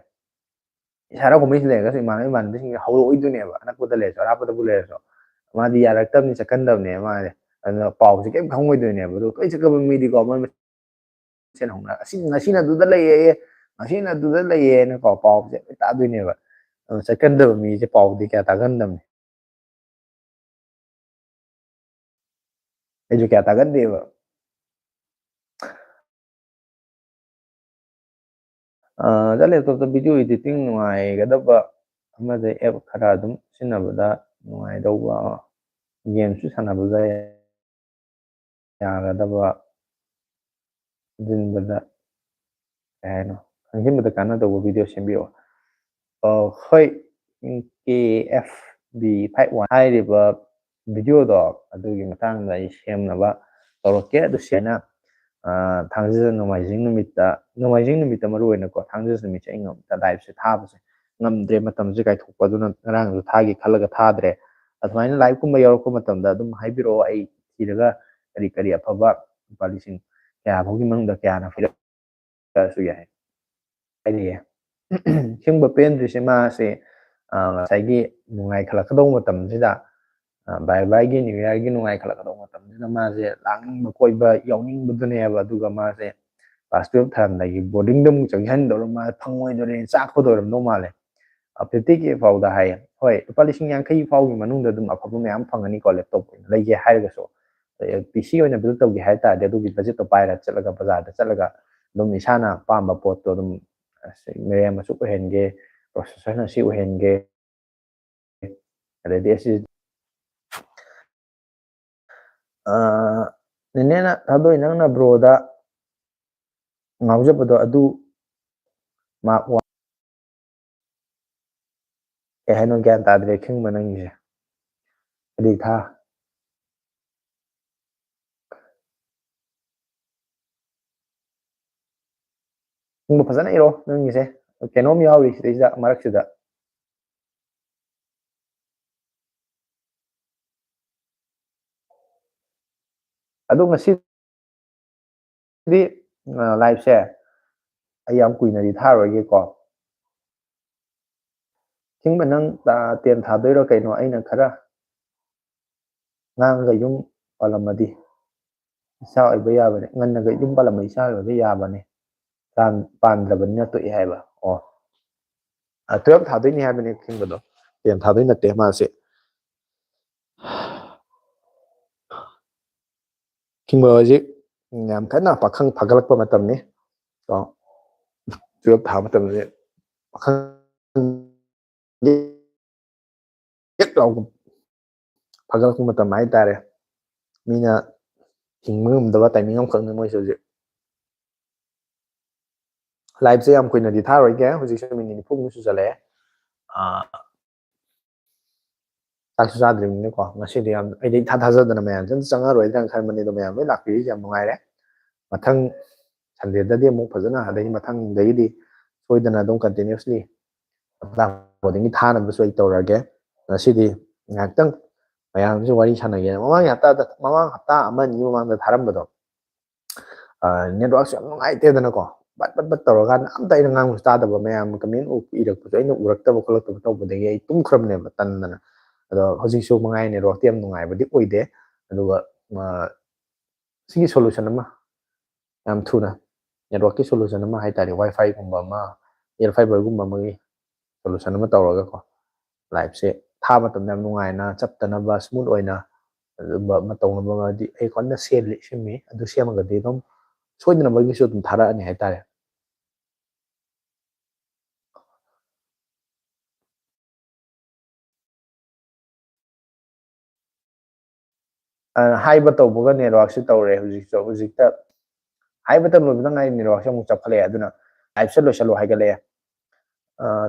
ꯍꯔꯥꯎ ꯀꯨꯝꯍꯩꯁꯤ ꯂꯩꯔꯒꯁꯨ ꯏꯃꯥꯟꯅꯕꯁꯤꯡꯁꯦ ꯍꯧꯔꯛꯑꯣꯏꯗꯣꯏꯅꯦꯕ ꯑꯅꯛꯄꯗ ꯂꯩꯔꯁꯨ ꯑꯔꯥꯞꯄꯗꯕꯨ ꯂꯩꯔꯁꯨ ꯃꯥꯗꯤ ꯌꯥꯔꯛꯇꯕꯅꯤ ꯆꯠꯀꯟꯗꯕꯅꯦ ꯃꯥꯁꯦ ꯑꯗꯨꯅ ꯄꯥꯎꯁꯦ ꯀꯩꯝ ꯈꯪꯉꯣꯏꯗꯣꯏꯅꯦꯕ ꯑꯗꯨ ꯇꯣꯏꯅ ꯆꯠꯀꯟꯕ ꯃꯤꯗꯤꯀꯣ ꯃꯣꯏ ꯃꯁꯦꯟ ꯍꯧꯅ ꯉꯁꯤꯅ ꯑꯗꯨꯗ ꯂꯩꯌꯦ ꯉꯁꯤꯅ ꯑꯗꯨꯗ ꯂꯩꯌꯦꯅꯀꯣ ꯄꯥꯎꯁꯦ ꯂꯣꯏ ꯇꯥꯗꯣꯏꯅꯦꯕ ꯑꯗꯨ ꯆꯠꯀꯟꯗꯕ ꯃꯤꯁꯦ ꯄꯥꯎꯗꯤ ꯀꯌꯥ ꯇꯥꯒꯟꯗꯕꯅꯤ ꯑꯩꯁꯨ ꯀꯌꯥ ꯇꯥꯒꯟꯗꯦꯕ ꯂꯦꯞꯇꯣꯞꯇ ꯚꯤꯗꯤꯑꯣ ꯏꯗꯤꯇꯤꯡ ꯅꯨꯡꯉꯥꯏꯒꯗꯕ ꯑꯃꯗ ꯑꯦꯞ ꯈꯔ ꯑꯗꯨꯝ ꯁꯤꯖꯤꯟꯅꯕꯗ ꯅꯨꯡꯉꯥꯏꯗꯧꯕ ꯒꯦꯝꯁꯨ ꯁꯥꯟꯅꯕꯗ ꯌꯥꯒꯗꯕ ꯈꯪꯖꯤꯟꯕꯗ ꯀꯩ ꯍꯥꯏꯅꯣ ꯈꯪꯖꯤꯟꯕꯗ ꯀꯥꯟꯅꯗꯧꯕ ꯚꯤꯗꯤꯑꯣ ꯁꯦꯝꯕꯤꯔꯛꯑꯣ ꯍꯣꯏ KFB51 ꯍꯥꯏꯔꯤꯕ ꯚꯤꯗꯤꯑꯣꯗꯣ ꯑꯗꯨꯒꯤ ꯃꯇꯥꯡꯗ ꯑꯩ ꯁꯦꯝꯅꯕ ꯇꯧꯔꯛꯀꯦ ꯑꯗꯨ ꯁꯦꯡꯅ ꯊꯥꯡꯖ ꯅꯣꯡꯃꯥꯏꯖꯤꯡ ꯅꯨꯃꯤꯠꯇ ꯃꯔꯨ ꯑꯣꯏꯅꯀꯣ ꯊꯥꯡꯖ ꯅꯨꯃꯤꯠꯁꯦ ꯑꯩ ꯉꯝꯗ ꯂꯥꯏꯚꯁꯦ ꯊꯥꯕꯁꯦ ꯉꯝꯗ꯭ꯔꯦ ꯃꯇꯝꯁꯦ ꯀꯥꯏꯊꯣꯛꯄ ꯑꯗꯨꯅ ꯉꯔꯥꯡꯁꯨ ꯊꯥꯒꯦ ꯈꯜꯂꯒ ꯊꯥꯗ꯭ꯔꯦ ꯑꯗꯨꯃꯥꯏꯅ ꯂꯥꯏꯚꯀꯨꯝꯕ ꯌꯥꯎꯔꯛꯄ ꯃꯇꯝꯗ ꯑꯗꯨꯝ ꯍꯥꯏꯕꯤꯔꯛꯑꯣ ꯑꯩ ꯊꯤꯔꯒ ꯀꯔꯤ ꯑꯐꯕ ꯂꯨꯄꯥ ꯂꯤꯁꯤꯡ ꯀꯌꯥ ꯐꯥꯎꯒꯤ ꯃꯅꯨꯡꯗ ꯀꯌꯥꯅ ꯄꯤꯔꯛꯑꯁꯨ ꯌꯥꯏ ꯍꯥꯏꯔꯤꯌꯦ ꯁꯤꯡꯕ ꯄꯦꯟꯗ꯭ꯔꯤꯁꯦ ꯃꯥꯁꯦ ꯉꯁꯥꯏꯒꯤ ꯅꯨꯡꯉꯥꯏꯈꯠꯂꯛꯀꯗꯧꯕ ꯃꯇꯝꯁꯤꯗ ꯕꯥꯏ ꯅ꯭ꯌꯨ ꯏꯌꯥꯔꯒꯤ ꯅꯨꯡꯉꯥꯏꯈꯠꯂꯛꯀꯗꯧꯕ ꯃꯇꯝꯁꯤꯗ ꯃꯥꯁꯦ ꯂꯥꯡꯅꯤꯡꯕ ꯀꯣꯏꯕ ꯌꯥꯎꯅꯤꯡꯕꯗꯨꯅꯦꯕ ꯑꯗꯨꯒ ꯃꯥꯁꯦ ꯀ꯭ꯂꯥꯁ 12 ꯊꯥꯔꯝꯗꯥꯏꯒꯤ ꯕꯣꯔꯗꯤꯡꯗ ꯑꯃꯨꯛ ꯆꯪꯁꯤꯟꯗꯧꯔ ꯃꯥꯁꯦ ꯐꯪꯉꯣꯏꯗꯣꯔꯦ ꯆꯥꯛꯄꯗ ꯑꯣꯏꯔꯝꯗꯧ ꯃꯥꯜꯂꯦ 50K ꯐꯥꯎꯗ ꯍꯥꯏꯌꯦ ꯍꯣꯏ ꯂꯨꯄꯥ 50,000 ꯐꯥꯎꯒꯤ ꯃꯅꯨꯡꯗ ꯑꯗꯨꯝ ꯑꯐꯕ ꯃꯌꯥꯝ ꯐꯪꯒꯅꯤꯀꯣ ꯂꯦꯞꯇꯣꯞ ꯑꯣꯏꯅ ꯂꯩꯒꯦ ꯍꯥꯏꯔꯒꯁꯨ PC ꯑꯣꯏꯅ ꯕꯤꯜ ꯇꯧꯒꯦ ꯍꯥꯏ ꯇꯥꯔꯗꯤ ꯑꯗꯨꯒꯤ ꯕꯖꯦꯠꯇꯣ ꯄꯥꯏꯔ ꯆꯠꯂꯒ ꯕꯖꯥꯔꯗ ꯆꯠꯂꯒ ꯑꯗꯨꯝ ꯏꯁꯥꯅ ꯄꯥꯝꯕ ꯄꯣꯠꯇꯣ ꯑꯗꯨꯝ ꯔꯦꯝ ꯑꯁꯨꯛ ꯑꯣꯏꯍꯟꯒꯦ ꯄ꯭ꯔꯣꯁꯦꯁꯔꯅ ꯁꯤ ꯑꯣꯏꯍꯟꯒꯦ ꯑꯗꯩꯗꯤ ꯅꯦꯅꯦꯅ ꯊꯥꯗꯣꯏ ꯅꯪꯅ ꯕ꯭ꯔꯣꯗ ꯉꯥꯎꯖꯕꯗꯣ ꯑꯗꯨ ꯃꯥꯔꯛ ꯀꯩ ꯍꯥꯏꯅꯣ ꯒ꯭ꯌꯥꯟ ꯇꯥꯗ꯭ꯔꯦ ꯈꯤꯡꯕ ꯅꯪꯒꯤꯁꯦ ꯀꯔꯤ ꯊꯥ ꯈꯤꯡꯕ ꯐꯖꯅ ꯏꯔꯣ ꯅꯪꯒꯤꯁꯦ ꯀꯩꯅꯣꯝ ꯌꯥꯎꯔꯤ ꯁꯤꯗꯩꯁꯤꯗ ꯃꯔꯛꯁꯤꯗ ꯑꯗꯣ ꯉꯁꯤꯗꯤ ꯂꯥꯏꯚꯁꯦ ꯑꯩ ꯌꯥꯝ ꯀꯨꯏꯅꯗꯤ ꯊꯥꯔꯣꯏꯒꯦꯀꯣ ꯊꯤꯡꯕ ꯅꯪ 10 ꯊꯥꯗꯣꯏꯔꯣ ꯀꯩꯅꯣ ꯑꯩꯅ ꯈꯔ ꯉꯥꯡꯉꯒ ꯌꯨꯝ ꯄꯥꯜꯂꯝꯃꯗꯤ ꯏꯆꯥ ꯑꯣꯏꯕ ꯌꯥꯕꯅꯦ ꯉꯟꯅꯒ ꯌꯨꯝ ꯄꯥꯜꯂꯝꯕ ꯏꯆꯥ ꯑꯣꯏꯕ ꯌꯥꯕꯅꯦ ꯄꯥꯟꯗ꯭ꯔꯕꯅꯤꯅ ꯇꯣꯛꯑꯦ ꯍꯥꯏꯕ ꯑꯣ 12 ꯊꯥꯗꯣꯏꯅꯤ ꯍꯥꯏꯕꯅꯦ ꯊꯤꯡꯕꯗꯣ 10 ꯊꯥꯗꯣꯏ ꯅꯠꯇꯦ ꯃꯥꯁꯦ ꯊꯤꯡꯕ ꯍꯧꯖꯤꯛ ꯌꯥꯝ ꯀꯟꯅ ꯄꯥꯈꯪ ꯐꯒꯠꯂꯛꯄ ꯃꯇꯝꯅꯤ 12 ꯊꯥ ꯃꯇꯝꯁꯦ ꯄꯥꯈꯪ ꯍꯦꯛ ꯂꯥꯎꯕ ꯐꯒꯠꯂꯛꯄ ꯃꯇꯝ ꯍꯥꯏꯇꯥꯔꯦ ꯃꯤꯅ ꯍꯤꯡꯕ ꯉꯝꯗꯕ ꯇꯥꯏꯃꯤꯡ ꯑꯃꯈꯛꯅꯤ ꯃꯣꯏꯁꯦ ꯍꯧꯖꯤꯛ ꯂꯥꯏꯚꯁꯦ ꯌꯥꯝ ꯀꯨꯏꯅꯗꯤ ꯊꯥꯔꯣꯏꯒꯦ ꯍꯧꯖꯤꯛꯁꯦ ꯃꯤꯅꯤꯠ 40 ꯁꯨꯖꯜꯂꯛꯑꯦ ꯆꯥꯛꯁꯨ ꯆꯥꯗ꯭ꯔꯤꯕꯅꯤꯅꯀꯣ ꯉꯁꯤꯗꯤ ꯌꯥꯝ ꯑꯩꯗꯤ ꯏꯊꯥ ꯊꯥꯖꯗꯅ ꯃꯌꯥꯝꯁꯦ ꯑꯝꯇ ꯆꯪꯉꯔꯣꯏꯗ꯭ꯔꯥꯅ ꯈꯟꯕꯅꯤ ꯑꯗꯣ ꯃꯌꯥꯝ ꯂꯣꯏ ꯂꯥꯛꯄꯤꯔꯤꯁꯦ ꯌꯥꯝ ꯅꯨꯡꯉꯥꯏꯔꯦ ꯃꯊꯪ ꯁꯟꯗꯦꯗꯗꯤ ꯑꯃꯨꯛ ꯐꯖꯅ ꯑꯗꯩ ꯃꯊꯪꯗꯒꯤꯗꯤ ꯁꯣꯏꯗꯅ ꯑꯗꯨꯝ ꯀꯟꯇꯤꯅ꯭ꯌꯨꯁꯂꯤ ꯍꯞꯇꯥ ꯈꯨꯗꯤꯡꯒꯤ ꯊꯥꯅꯕꯁꯨ ꯑꯩ ꯇꯧꯔꯒꯦ ꯉꯁꯤꯗꯤ ꯉꯥꯏꯍꯥꯛꯇꯪ ꯃꯌꯥꯝꯁꯨ ꯋꯥꯔꯤ ꯁꯥꯟꯅꯒꯦ ꯃꯃꯥꯡ ꯍꯞꯇꯥ ꯑꯃ ꯑꯅꯤ ꯃꯃꯥꯡꯗ ꯊꯥꯔꯝꯕꯗꯣ ꯅꯦꯠꯋꯥꯔꯛꯁꯨ ꯌꯥꯝ ꯅꯨꯡꯉꯥꯏꯇꯦꯗꯅꯀꯣ ꯕꯠ ꯇꯧꯔꯀꯥꯟꯗ ꯑꯝꯇ ꯑꯩꯅ ꯉꯥꯡꯕꯁꯨ ꯇꯥꯗꯕ ꯃꯌꯥꯝ ꯀꯃꯦꯟ ꯏꯔꯛꯄꯁꯨ ꯑꯩꯅ ꯎꯔꯛꯇꯕ ꯈꯣꯠꯂꯛꯇꯕ ꯇꯧꯕꯗꯒꯤ ꯑꯩ ꯇꯨꯝꯈ꯭ꯔꯕꯅꯦꯕ ꯇꯟꯗꯅ ꯑꯗꯣ ꯍꯧꯖꯤꯛꯁꯨ ꯃꯉꯥꯏ ꯅꯦꯠꯋꯥꯔꯛꯇꯤ ꯌꯥꯝ ꯅꯨꯡꯉꯥꯏꯕꯗꯤ ꯑꯣꯏꯗꯦ ꯑꯗꯨꯒ ꯁꯤꯒꯤ ꯁꯣꯂꯨꯁꯟ ꯑꯃ ꯌꯥꯝ ꯊꯨꯅ ꯅꯦꯠꯋꯥꯔꯛꯀꯤ ꯁꯣꯂꯨꯁꯟ ꯑꯃ ꯍꯥꯏꯇꯥꯔꯦ ꯋꯥꯏ ꯐꯥꯏꯒꯨꯝꯕ ꯑꯃ ꯑꯦꯌꯔ ꯐꯥꯏꯕꯔꯒꯨꯝꯕ ꯑꯃꯒꯤ ꯁꯣꯂꯨꯁꯟ ꯑꯃ ꯇꯧꯔꯒꯀꯣ ꯂꯥꯏꯐꯁꯦ ꯊꯥꯕ ꯃꯇꯝꯗ ꯌꯥꯝ ꯅꯨꯡꯉꯥꯏꯅ ꯆꯞꯇꯅꯕ ꯁ꯭ꯃꯨꯠ ꯑꯣꯏꯅ ꯑꯗꯨꯝꯕ ꯑꯃ ꯇꯧꯅꯕꯗꯤ ꯑꯩ ꯀꯟꯅ ꯁꯦꯝꯃꯤ ꯑꯗꯨ ꯁꯦꯝꯃꯒꯗꯤ ꯑꯗꯨꯝ ꯁꯣꯏꯗꯅꯕꯒꯤꯁꯨ ꯑꯗꯨꯝ ꯊꯥꯔꯛꯑꯅꯤ ꯍꯥꯏꯇꯥꯔꯦ ꯍꯥꯏꯕ ꯇꯧꯕꯒ ꯅꯦꯠꯋꯥꯔꯛꯁꯦ ꯇꯧꯔꯦ ꯍꯧꯖꯤꯛꯇ ꯍꯥꯏꯕ ꯇꯝ ꯂꯣꯏꯕꯗ ꯉꯥꯏ ꯅꯦꯠꯋꯥꯔꯛꯁꯦ ꯑꯃꯨꯛ ꯆꯞꯈꯠꯂꯛꯑꯦ ꯑꯗꯨꯅ ꯂꯥꯏꯐꯁꯦ ꯂꯣꯏꯁꯜꯂꯣ ꯍꯥꯏꯒꯠꯂꯛꯑꯦ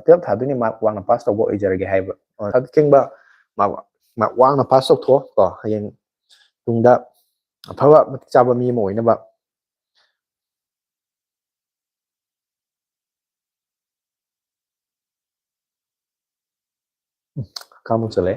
12 ꯊꯥꯗꯣꯏꯅꯤ ꯃꯥꯔꯛ ꯋꯥꯡꯅ ꯄꯥꯁ ꯇꯧꯕ ꯑꯣꯏꯖꯔꯒꯦ ꯍꯥꯏꯕ ꯊꯤꯡꯕ ꯃꯥꯔꯛ ꯋꯥꯡꯅ ꯄꯥꯁ ꯇꯧꯊꯣꯛꯑꯣ ꯀꯣ ꯍꯌꯦꯡ ꯇꯨꯡꯗ ꯑꯐꯕ ꯃꯇꯤꯛ ꯆꯥꯕ ꯃꯤ ꯑꯃ ꯑꯣꯏꯅꯕ ꯀꯥꯃꯨꯛ ꯆꯠꯂꯦ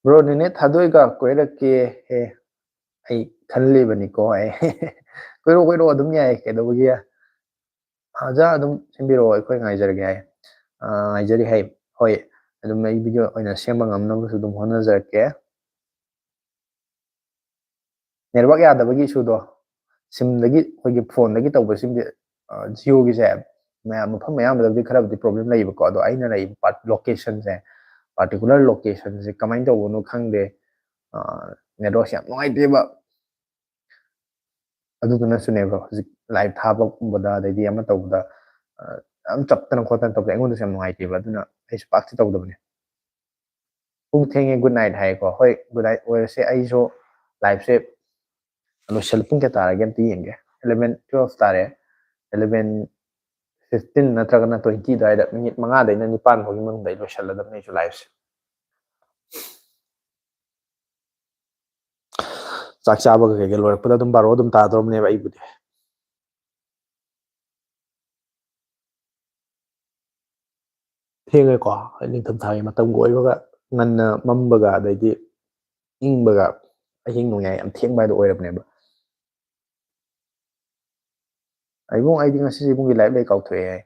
ꯕ꯭ꯔꯣ ꯅꯦꯅꯦ ꯊꯥꯗꯣꯏꯒ ꯀꯣꯏꯔꯛꯀꯦ ꯑꯩ ꯈꯜꯂꯤꯕꯅꯤꯀꯣ ꯀꯣꯏꯔꯛꯑꯣ ꯑꯗꯨꯝ ꯌꯥꯏ ꯀꯩꯗꯧꯕꯒꯤ ꯑꯣꯖꯥ ꯑꯗꯨꯝ ꯁꯤꯟꯕꯤꯔꯛꯑꯣ ꯑꯩꯈꯣꯏ ꯉꯥꯏꯖꯔꯒꯦ ꯉꯥꯏꯖꯔꯤ ꯍꯣꯏ ꯑꯗꯨꯝ ꯑꯩ ꯚꯤꯗꯤꯑꯣ ꯑꯣꯏꯅ ꯁꯦꯝꯕ ꯉꯝꯅꯕꯁꯨ ꯑꯗꯨꯝ ꯍꯣꯠꯅꯖꯔꯛꯀꯦ ꯅꯦꯠꯋꯥꯔꯛ ꯌꯥꯗꯕꯒꯤ ꯏꯁꯨꯗꯣ ꯁꯤꯝꯗꯒꯤ ꯑꯩꯈꯣꯏꯒꯤ ꯐꯣꯟꯗꯒꯤ ꯇꯧꯕꯁꯤꯡꯁꯦ ꯖꯤꯑꯣꯒꯤꯁꯦ ꯃꯐꯝ ꯑꯌꯥꯝꯕꯗꯗꯤ ꯈꯔꯕꯨꯗꯤ ꯄ꯭ꯔꯣꯕ꯭ꯂꯦꯝ ꯂꯩꯌꯦꯕꯀꯣ ꯑꯗꯣ ꯑꯩꯅ ꯂꯩꯔꯤꯕ ꯂꯣꯀꯦꯁꯟꯁꯦ ꯄꯥꯔꯇꯤꯀꯨꯂꯔ ꯂꯣꯀꯦꯁꯟꯁꯦ ꯀꯃꯥꯏꯅ ꯇꯧꯕꯅꯣ ꯈꯪꯗꯦ ꯅꯦꯠꯋꯥꯔꯛꯁꯦ ꯌꯥꯝ ꯅꯨꯡꯉꯥꯏꯇꯦꯕ ꯑꯗꯨꯗꯨꯅꯁꯨꯅꯦꯕ ꯍꯧꯖꯤꯛ ꯂꯥꯏꯚ ꯊꯥꯕꯒꯨꯝꯕꯗ ꯑꯗꯩꯗꯤ ꯑꯃ ꯇꯧꯕꯗ ꯌꯥꯝ ꯆꯞꯇꯅ ꯈꯣꯠꯇꯅ ꯇꯧꯕꯗ ꯑꯩꯉꯣꯟꯗꯁꯨ ꯌꯥꯝ ꯅꯨꯡꯉꯥꯏꯇꯦꯕ ꯑꯗꯨꯅ ꯑꯩꯁꯨ ꯄꯥꯛꯇꯤ ꯇꯧꯗꯕꯅꯦ ꯄꯨꯡ ꯊꯦꯡꯉꯦ ꯒꯨꯗ ꯅꯥꯏꯠ ꯍꯥꯏꯌꯦꯀꯣ ꯍꯣꯏ ꯒꯨꯗ ꯅꯥꯏꯠ ꯑꯣꯏꯔꯁꯦ ꯑꯩꯁꯨ ꯂꯥꯏꯐꯁꯦ ꯂꯣꯏꯁꯤꯜ ꯄꯨꯡ ꯀꯌꯥ ꯇꯥꯔꯒꯦ ꯑꯝꯇ ꯌꯦꯡꯒꯦ 11:12 ꯇꯥꯔꯦ 11:15 ꯅꯠꯇ꯭ꯔꯒꯅ 20 ꯑꯗꯨꯋꯥꯏꯗ ꯃꯤꯅꯤꯠ 5ꯗꯩꯅ 9 ꯐꯥꯎꯒꯤ ꯃꯅꯨꯡꯗ ꯑꯩ ꯂꯣꯏꯁꯤꯜꯂꯗꯕꯅꯤ ꯑꯩꯁꯨ ꯂꯥꯏꯐꯁꯦ ꯆꯥꯛ ꯆꯥꯕꯒ ꯀꯩꯀꯩ ꯂꯣꯏꯔꯛꯄꯗ ꯑꯗꯨꯝ 12 ꯑꯗꯨꯝ ꯇꯥꯗꯧꯔꯕꯅꯦꯕ ꯑꯩꯕꯨꯗꯤ ꯊꯦꯡꯉꯦꯀꯣ ꯅꯤꯡꯊꯝꯊꯥꯒꯤ ꯃꯇꯝꯒ ꯑꯣꯏꯕꯒ ꯉꯟꯅ ꯃꯝꯕꯒ ꯑꯗꯩꯗꯤ ꯏꯪꯕꯒ ꯑꯍꯤꯡ ꯅꯣꯡꯌꯥꯏ ꯌꯥꯝ ꯊꯦꯡꯕ ꯍꯥꯏꯗꯣ ꯑꯣꯏꯔꯕꯅꯦꯕ ꯏꯕꯨꯡ ꯑꯩꯗꯤ ꯉꯁꯤꯁꯦ ꯏꯕꯨꯡꯒꯤ ꯂꯥꯏꯔꯤꯛ ꯂꯩ ꯀꯥꯎꯊꯣꯛꯑꯦ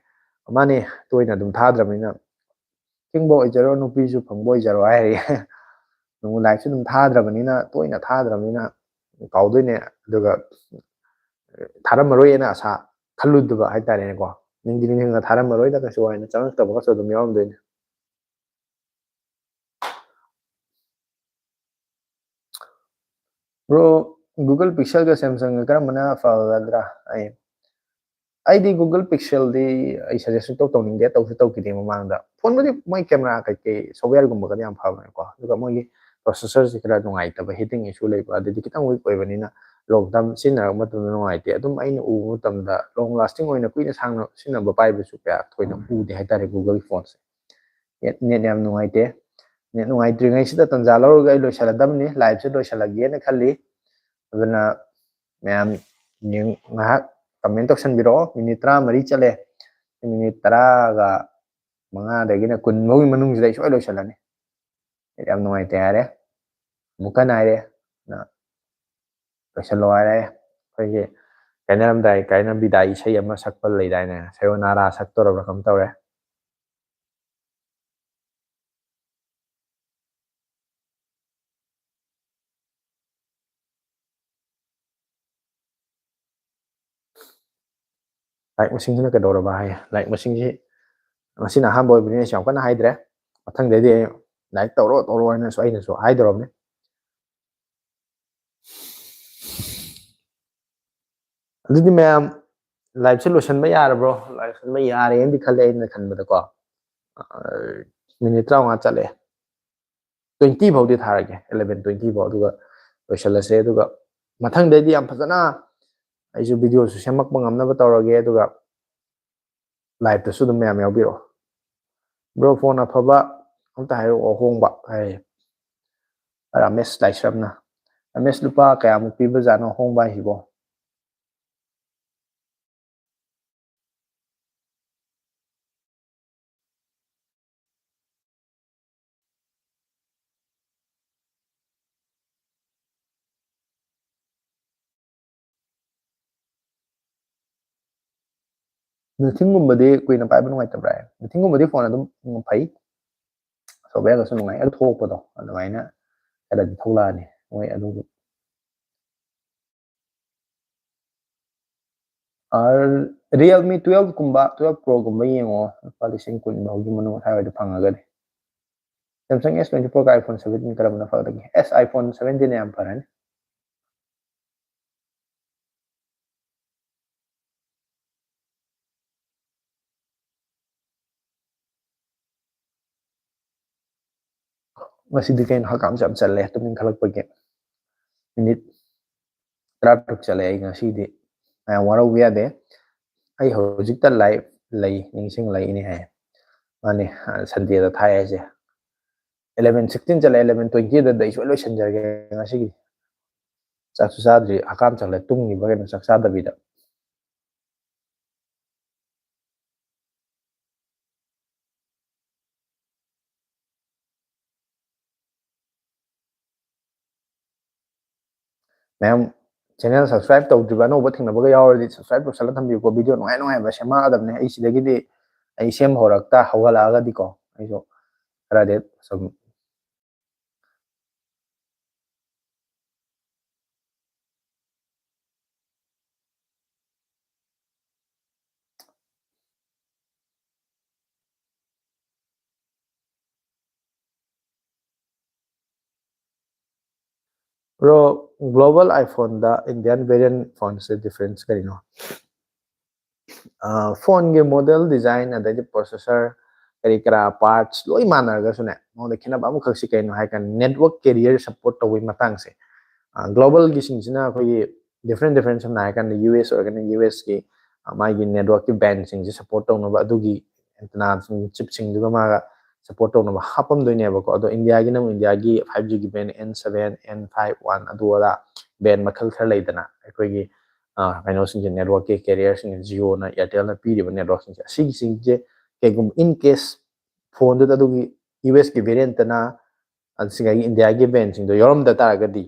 ꯃꯥꯅꯦ ꯇꯣꯏꯅ ꯑꯗꯨꯝ ꯊꯥꯗ꯭ꯔꯕꯅꯤꯅ ꯆꯤꯡꯕ ꯑꯣꯏꯖꯔꯣ ꯅꯨꯄꯤꯁꯨ ꯐꯪꯕ ꯑꯣꯏꯖꯔꯣ ꯍꯥꯏꯔꯤ ꯂꯥꯏꯔꯤꯛꯁꯨ ꯑꯗꯨꯝ ꯊꯥꯗ꯭ꯔꯕꯅꯤꯅ ꯇꯣꯏꯅ ꯊꯥꯗ꯭ꯔꯕꯅꯤꯅ ꯀꯥꯎꯗꯣꯏꯅꯦ ꯑꯗꯨꯒ ꯊꯥꯔꯝꯃꯔꯣꯏꯅ ꯑꯁꯥ ꯈꯜꯂꯨꯗꯕ ꯍꯥꯏꯇꯥꯔꯦꯅꯦꯀꯣ ꯅꯤꯡꯗꯤ ꯅꯤꯡꯁꯤꯡꯉꯒ ꯊꯥꯔꯝꯃꯔꯣꯏꯗ ꯀꯩꯁꯨ ꯍꯥꯏꯅ ꯆꯪꯉꯛꯇꯕꯒꯁꯨ ꯑꯗꯨꯝ ꯌꯥꯎꯔꯝꯗꯣꯏꯅꯦ ꯕ꯭ꯔꯣ ꯒꯨꯒꯜ ꯄꯤꯛꯁꯦꯜꯒ ꯁꯦꯝꯁꯪꯒ ꯀꯔꯝꯕꯅ ꯐꯒꯗ꯭ꯔꯥ ꯑꯩꯗꯤ ꯒꯨꯒꯜ ꯄꯤꯛꯁꯦꯜꯗꯤ ꯑꯩ ꯁꯖꯦꯁ ꯁꯨꯡꯇꯧ ꯇꯧꯅꯤꯡꯗꯦ ꯇꯧꯁꯨ ꯇꯧꯈꯤꯗꯦ ꯃꯃꯥꯡꯗ ꯐꯣꯟꯕꯨꯗꯤ ꯃꯣꯏ ꯀꯦꯃꯦꯔꯥ ꯀꯩꯀꯩ ꯁꯣꯐꯋꯦꯔꯒꯨꯝꯕꯒꯗꯤ ꯌꯥꯝ ꯐꯕꯅꯦꯀꯣ ꯑꯗꯨꯒ ꯃꯣꯏꯒꯤ ꯄ꯭ꯔꯣꯁꯦꯁꯔꯁꯤ ꯈꯔ ꯅꯨꯡꯉꯥꯏꯇꯕ ꯍꯤꯇꯤꯡ ꯏꯁꯨ ꯂꯩꯕ ꯑꯗꯨꯗꯤ ꯈꯤꯇꯪ ꯋꯤꯛ ꯑꯣꯏꯕꯅꯤꯅ long term sinnarꯛ matunda nuaite adum aina ubu matamda long lasting oina kuina sangna sinnaba paibasu kya thoina ude haitare Google phone se net yam nuaite net nuaitri ngai sida tanja lawga ai loisaladamni live se loisalage na khalli aduna mayam ning ngahak comment option biro minute 30 chale minute 10 ga manga dagina kun mogi manung sida isoi loisalani net yam nuaite are mukan aire na loisalo are khoi kainam dai kainam bidai isai ama sakpal leidai na sayonara saktorabra kam tawre like masing sina kadora ba hai like masing ji masina ham boy bini cham kana haidre mathang de de like toro na so aina so haidrobne adudi mayam live se lotion ba yar bro live se ba yare endi khale ina khanbada ko minute 30 chale 20 bawdi tharage 11:20 baw duga loishalase duga mathang de di am phajana aisu video su semak pa ngamna ba tawrage duga live ta su dum mayam yawbiro bro phone afaba amta hayo ohongba ai ramesh laisramna ramesh lupa kaya mu piba jano hongba hibo ꯅꯨꯡꯊꯤꯡꯒꯨꯝꯕꯗꯤ ꯀꯨꯏꯅ ꯄꯥꯏꯕ ꯅꯨꯡꯉꯥꯏꯇꯕ꯭ꯔꯥ ꯅꯨꯡꯊꯤꯡꯒꯨꯝꯕꯗꯤ phone ꯑꯗꯨꯝ ꯐꯩ ꯁꯣꯕꯔꯒꯁꯨ ꯅꯨꯡꯉꯥꯏ ꯑꯗꯨ ꯊꯣꯛꯄꯗꯣ ꯑꯗꯨꯃꯥꯏꯅ ꯈꯔꯗꯤ ꯊꯣꯛꯂꯛꯑꯅꯤ ꯃꯣꯏ ꯑꯗꯨꯒꯤ ꯔꯤꯌꯦꯜꯃꯤ 12 ꯀꯨꯝꯕ 12 ꯄ꯭ꯔꯣꯒꯨꯝꯕ ꯌꯦꯡꯉꯣ ꯂꯨꯄꯥ 10,000 ꯐꯥꯎꯒꯤ ꯃꯅꯨꯡ ꯑꯁꯥꯏꯋꯥꯏꯗ ꯐꯪꯉꯒꯗꯤ ꯁꯦꯝꯁꯪ S24 ꯒ iPhone 17 ꯀꯔꯝꯕꯅ ꯐꯒꯗꯒꯦ iPhone 17 ꯌꯥꯝ ꯐꯔꯅꯤ ꯉꯁꯤꯗꯤ ꯀꯩꯅꯣ ꯍꯀꯥꯝ ꯌꯥꯝ ꯆꯜꯂꯦ ꯇꯨꯃꯤꯟ ꯈꯜꯂꯛꯄꯒꯤ ꯃꯤꯅꯤꯠ 10 ꯆꯠꯂꯦ ꯑꯩ ꯉꯁꯤꯗꯤ ꯃꯌꯥꯝ ꯋꯥꯔꯧꯕ ꯌꯥꯗꯦ ꯑꯩ ꯍꯧꯖꯤꯛꯇ ꯂꯥꯏꯚ ꯂꯩ ꯅꯤꯡꯁꯤꯡ ꯂꯩꯅꯤ ꯍꯥꯏ ꯃꯥꯅꯤ ꯁꯟꯗꯦꯗ ꯊꯥꯏ ꯍꯥꯏꯁꯦ 11:16 ꯆꯠꯂꯦ 11:20 ꯗ ꯏꯁꯣꯏ ꯂꯣꯏꯁꯤꯟꯖꯔꯒꯦ ꯉꯁꯤꯒꯤ ꯆꯥꯛꯁꯨ ꯆꯥꯗ꯭ꯔꯤ ꯍꯀꯥꯝ ꯆꯜꯂꯦ ꯇꯨꯝꯈꯤꯕ ꯀꯩꯅꯣ ꯆꯥꯛ ꯆꯥꯗꯕꯤꯗ ꯃꯌꯥꯝ ꯆꯦꯅꯦꯜ ꯁꯕꯁꯀ꯭ꯔꯥꯏꯕ ꯇꯧꯗ꯭ꯔꯤꯕ ꯑꯅꯧꯕ ꯊꯦꯡꯅꯕꯒ ꯌꯥꯎꯔꯗꯤ ꯁꯕꯁꯀ꯭ꯔꯥꯏꯕ ꯇꯧꯁꯜꯂ ꯊꯝꯕꯤꯌꯨꯀꯣ ꯚꯤꯗꯤꯑꯣ ꯅꯨꯡꯉꯥꯏ ꯅꯨꯡꯉꯥꯏꯕ ꯁꯦꯝꯃꯛꯑꯗꯕꯅꯦ ꯑꯩ ꯁꯤꯗꯒꯤꯗꯤ ꯑꯩ ꯁꯦꯝ ꯍꯧꯔꯛꯇ ꯍꯧꯒꯠꯂꯛꯑꯒꯗꯤꯀꯣ ꯑꯩꯁꯨ ꯈꯔꯗꯤ ꯁꯨꯝ ꯕ꯭ꯔꯣ ꯒ꯭ꯂꯣꯕal iPhoneꯗ ꯏꯟꯗꯤꯌꯟ ꯚꯦꯔꯤꯌꯟ ꯐꯣꯟꯁꯦ ꯗꯤꯐ꯭ꯔꯦꯟꯁ ꯀꯔꯤꯅꯣ ꯐꯣꯟꯒꯤ ꯃꯣꯗꯦꯜ ꯗꯤꯖꯥꯏꯟ ꯑꯗꯩꯗꯤ ꯄ꯭ꯔꯣꯁꯦꯁꯔ ꯀꯔꯤ ꯀꯔꯥ ꯄꯥꯔꯠꯁ ꯂꯣꯏ ꯃꯥꯟꯅꯔꯒꯁꯨꯅꯦ ꯃꯉꯣꯟꯗ ꯈꯦꯠꯅꯕ ꯑꯃꯈꯛꯁꯤ ꯀꯩꯅꯣ ꯍꯥꯏ ꯀꯥꯟꯗ ꯅꯦꯠꯋꯔꯛ ꯀꯦꯔꯤꯌꯔ ꯁꯞꯄꯣꯔꯠ ꯇꯧꯕꯒꯤ ꯃꯇꯥꯡꯁꯦ ꯒ꯭ꯂꯣꯕꯜꯒꯤꯁꯤꯡꯁꯤꯅ ꯑꯩꯈꯣꯏꯒꯤ ꯗꯤꯐ꯭ꯔꯦꯟ ꯁꯝꯅ ꯍꯥꯏꯔ ꯀꯥꯟꯗ US ꯑꯣꯏꯔꯒꯅ USꯀꯤ ꯃꯥꯒꯤ ꯅꯦꯠꯋꯔꯛꯀꯤ ꯕꯦꯟꯁꯤꯡꯁꯦ ꯁꯞꯄꯣꯔꯠ ꯇꯧꯅꯕ ꯑꯗꯨꯒꯤ ꯑꯦꯟꯇꯅꯥꯁꯤꯡ ꯆꯤꯞꯁꯤꯡꯗꯨꯒ ꯃꯥꯒ ꯁꯞꯄꯣꯔꯠ ꯇꯧꯅꯕ ꯍꯥꯞꯄꯝꯗꯣꯏꯅꯦꯕꯀꯣ ꯑꯗꯣ ꯏꯟꯗꯤꯌꯥꯒꯤꯅ ꯑꯃꯨꯛ ꯏꯟꯗꯤꯌꯥꯒꯤ 5Gꯒꯤ ꯕꯦꯟ N7 N51 ꯑꯗꯨ ꯑꯗꯥ ꯕꯦꯟ ꯃꯈꯜ ꯈꯔ ꯂꯩꯗꯅ ꯑꯩꯈꯣꯏꯒꯤ ꯀꯩꯅꯣꯁꯤꯡꯁꯦ ꯅꯦꯠꯋꯔꯛꯀꯤ ꯀꯦꯔꯤꯌꯔꯁꯤꯡ ꯖꯤꯑꯣꯅ ꯏꯌꯥꯔꯇꯦꯜꯅ ꯄꯤꯔꯤꯕ ꯅꯦꯠꯋꯔꯛꯁꯤꯡꯁꯦ ꯑꯁꯤꯒꯤꯁꯤꯡꯁꯦ ꯀꯩꯒꯨꯝꯕ ꯏꯟ ꯀꯦꯁ ꯐꯣꯟꯗꯨꯗ ꯑꯗꯨꯒꯤ USꯀꯤ ꯚꯦꯔꯤꯌꯦꯟꯇꯅ ꯑꯁꯤꯒꯤ ꯏꯟꯗꯤꯌꯥꯒꯤ ꯕꯦꯟꯁꯤꯡꯗꯣ ꯌꯥꯎꯔꯝꯗ ꯇꯥꯔꯒꯗꯤ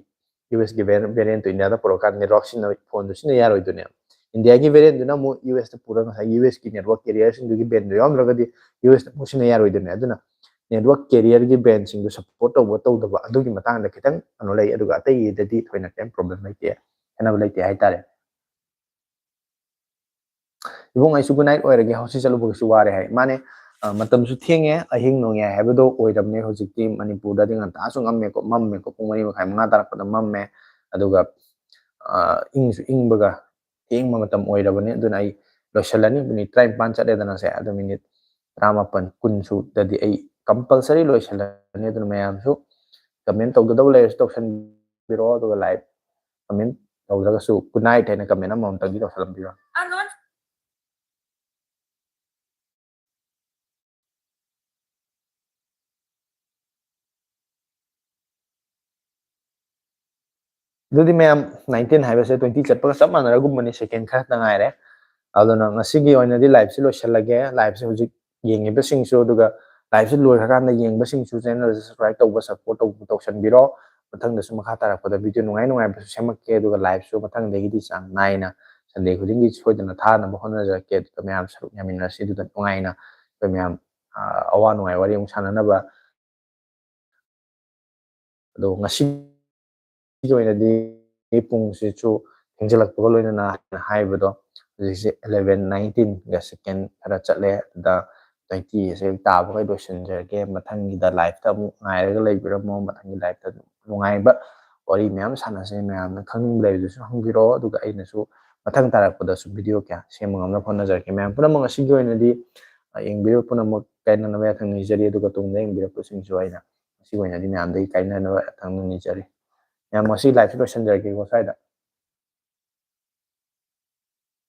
USꯀꯤ ꯚꯦꯔꯤꯌꯦꯟꯇꯣ ꯏꯟꯗꯤꯌꯥꯗ ꯄꯨꯔꯛꯀꯥꯟꯗ ꯅꯦꯠꯋꯔꯛ ꯁꯤꯖꯤꯟꯅꯕ ꯐꯣꯟꯗꯣ ꯁꯤꯖꯤꯟꯅ ꯌꯥꯔꯣꯏꯗꯣꯏꯅꯦꯕ ꯏꯟꯗꯤꯌꯥꯒꯤ ꯚꯦꯔꯤꯌꯦꯟꯇꯨꯅ ꯑꯃꯨꯛ USꯇ ꯄꯨꯔꯒ ꯉꯁꯥꯏ USꯀꯤ ꯅꯦꯠꯋꯔꯛ ꯀꯦꯔꯤꯌꯔꯁꯤꯡꯗꯨꯒꯤ ꯕꯦꯟꯗꯣ ꯌꯥꯎꯔꯝꯗ꯭ꯔꯒꯗꯤ USꯇ ꯑꯃꯨꯛ ꯁꯤꯖꯤꯟꯅ ꯌꯥꯔꯣꯏꯗꯣꯏꯅꯦ ꯑꯗꯨꯅ ꯅꯦꯠꯋꯔꯛ ꯀꯦꯔꯤꯌꯔꯒꯤ ꯕꯦꯟꯁꯤꯡꯗꯣ ꯁꯞꯄꯣꯔꯠ ꯇꯧꯕ ꯇꯧꯗꯕ ꯑꯗꯨꯒꯤ ꯃꯇꯥꯡꯗ ꯈꯤꯇꯪ ꯀꯩꯅꯣ ꯂꯩ ꯑꯗꯨꯒ ꯑꯇꯩꯗꯗꯤ ꯊꯣꯏꯅ ꯀꯩꯝ ꯄ꯭ꯔꯣꯕ꯭ꯂꯦꯝ ꯂꯩꯇꯦ ꯈꯦꯠꯅꯕ ꯂꯩꯇꯦ ꯍꯥꯏꯇꯥꯔꯦ ibong ay sugu night oirage hausi chalubugisu ware hai mane matamsu thenge ahing nongye haibado oiramne hojikti manipur da dingan ta su ngamme ko mamme ko pung mani makhai manga tarakpada mamme aduga ingsu ingbaga ingma matam oirabane aduna ai loisalani minute 35 chadedana se adu minute 38 kunsu dadi ai compulsory loisalani aduna mayam su comment tawgadaw layers tawsan biro aduga live comment ꯇꯧꯗ꯭ꯔꯒꯁꯨ good night ꯍꯥꯏꯅ comment ꯑꯃꯃꯝꯇꯪꯗꯤ ꯇꯧꯁꯜꯂꯝꯕꯤꯔꯣ ꯑꯗꯨꯗꯤ ꯃꯌꯥꯝ 19 ꯍꯥꯏꯕꯁꯦ 20 ꯆꯠꯄꯒ ꯆꯞ ꯃꯥꯟꯅꯔꯒꯨꯝꯕꯅꯤ ꯁꯦꯀꯦꯟ ꯈꯔꯇ ꯉꯥꯏꯔꯦ ꯑꯗꯨꯅ ꯉꯁꯤꯒꯤ ꯑꯣꯏꯅꯗꯤ ꯂꯥꯏꯚꯁꯤ ꯂꯣꯏꯁꯤꯜꯂꯒꯦ ꯂꯥꯏꯚꯁꯤ ꯍꯧꯖꯤꯛ ꯌꯦꯡꯉꯤꯕꯁꯤꯡꯁꯨ ꯑꯗꯨꯒ ꯂꯥꯏꯚꯁꯤ ꯂꯣꯏꯈ꯭ꯔꯀꯥꯟꯗ ꯌꯦꯡꯕꯁꯤꯡꯁꯨ ꯆꯦꯅꯦꯜꯁꯦ ꯁꯕꯁꯀ꯭ꯔꯥꯏꯕ ꯇꯧꯕ ꯁꯞꯄꯣꯔꯠ ꯇꯧꯕ ꯇꯧꯁꯟꯕꯤꯔꯣ ꯃꯊꯪꯗꯁꯨ ꯃꯈꯥ ꯇꯥꯔꯛꯄꯗ ꯚꯤꯗꯤꯑꯣ ꯅꯨꯡꯉꯥꯏꯕꯁꯨ ꯁꯦꯝꯃꯛꯀꯦ ꯑꯗꯨꯒ ꯂꯥꯏꯚꯁꯨ ꯃꯊꯪꯗꯒꯤꯗꯤ ꯆꯥꯡ ꯅꯥꯏꯅ ꯁꯟꯗꯦ ꯈꯨꯗꯤꯡꯒꯤ ꯁꯣꯏꯗꯅ ꯊꯥꯅꯕ ꯍꯣꯠꯅꯖꯔꯛꯀꯦ ꯑꯗꯨꯒ ꯃꯌꯥꯝ ꯁꯔꯨꯛ ꯌꯥꯃꯤꯟꯅꯔꯁꯤ ꯑꯗꯨꯗ ꯅꯨꯡꯉꯥꯏꯅ ꯑꯩꯈꯣꯏ ꯃꯌꯥꯝ ꯑꯋꯥ ꯅꯨꯡꯉꯥꯏ ꯋꯥꯔꯤ ꯑꯃꯨꯛ ꯁꯥꯟꯅꯅꯕ ꯑꯗꯣ ꯉꯁꯤꯒꯤ ꯑꯣꯏꯅꯗꯤ ꯄꯨꯡꯁꯤꯁꯨ ꯊꯦꯡꯖꯤꯜꯂꯛꯄꯒ ꯂꯣꯏꯅꯅ ꯍꯥꯏꯕꯗꯣ ꯍꯧꯖꯤꯛꯁꯦ 11:19ꯒ ꯁꯦꯀꯦꯟ ꯈꯔ ꯆꯠꯂꯦ ꯑꯗꯨꯗ 20ꯁꯦ ꯇꯥꯕꯒ ꯂꯣꯏꯁꯤꯟꯖꯔꯒꯦ ꯃꯊꯪꯒꯤꯗ ꯂꯥꯏꯚꯇ ꯑꯃꯨꯛ ꯉꯥꯏꯔꯒ ꯂꯩꯕꯤꯔꯝꯃꯣ ꯃꯊꯪꯒꯤ ꯂꯥꯏꯚꯇ ꯅꯨꯡꯉꯥꯏꯕ ꯋꯥꯔꯤ ꯃꯌꯥꯝ ꯁꯥꯟꯅꯁꯦ ꯃꯌꯥꯝꯅ ꯈꯪꯅꯤꯡꯕ ꯂꯩꯕꯗꯨꯁꯨ ꯍꯪꯕꯤꯔꯛꯑꯣ ꯑꯗꯨꯒ ꯑꯩꯅꯁꯨ ꯃꯊꯪ ꯇꯥꯔꯛꯄꯗꯁꯨ ꯚꯤꯗꯤꯑꯣ ꯀꯌꯥ ꯁꯦꯝꯕ ꯉꯝꯅꯕ ꯍꯣꯠꯅꯖꯔꯛꯀꯦ ꯃꯌꯥꯝ ꯄꯨꯝꯅꯃꯛ ꯉꯁꯤꯒꯤ ꯑꯣꯏꯅꯗꯤ ꯌꯦꯡꯕꯤꯔꯤꯕ ꯄꯨꯝꯅꯃꯛ ꯀꯥꯏꯅꯅꯕ ꯌꯥꯊꯪ ꯅꯤꯖꯔꯤ ꯑꯗꯨꯒ ꯇꯨꯡꯗ ꯌꯦꯡꯕꯤꯔꯛꯄꯁꯤꯡꯁꯨ ꯑꯩꯅ ꯉꯁꯤꯒꯤ ꯑꯣꯏꯅꯗꯤ ꯃꯌꯥꯝꯗꯒꯤ ꯀꯥꯏꯅꯅꯕ ꯌꯥꯊꯪ ꯅꯤꯖꯔꯤ ꯃꯌꯥꯝ ꯉꯁꯤ ꯂꯥꯏꯚꯁꯤ ꯂꯣꯏꯁꯤꯟꯖꯔꯒꯦꯀꯣ ꯁ꯭ꯋꯥꯏꯗ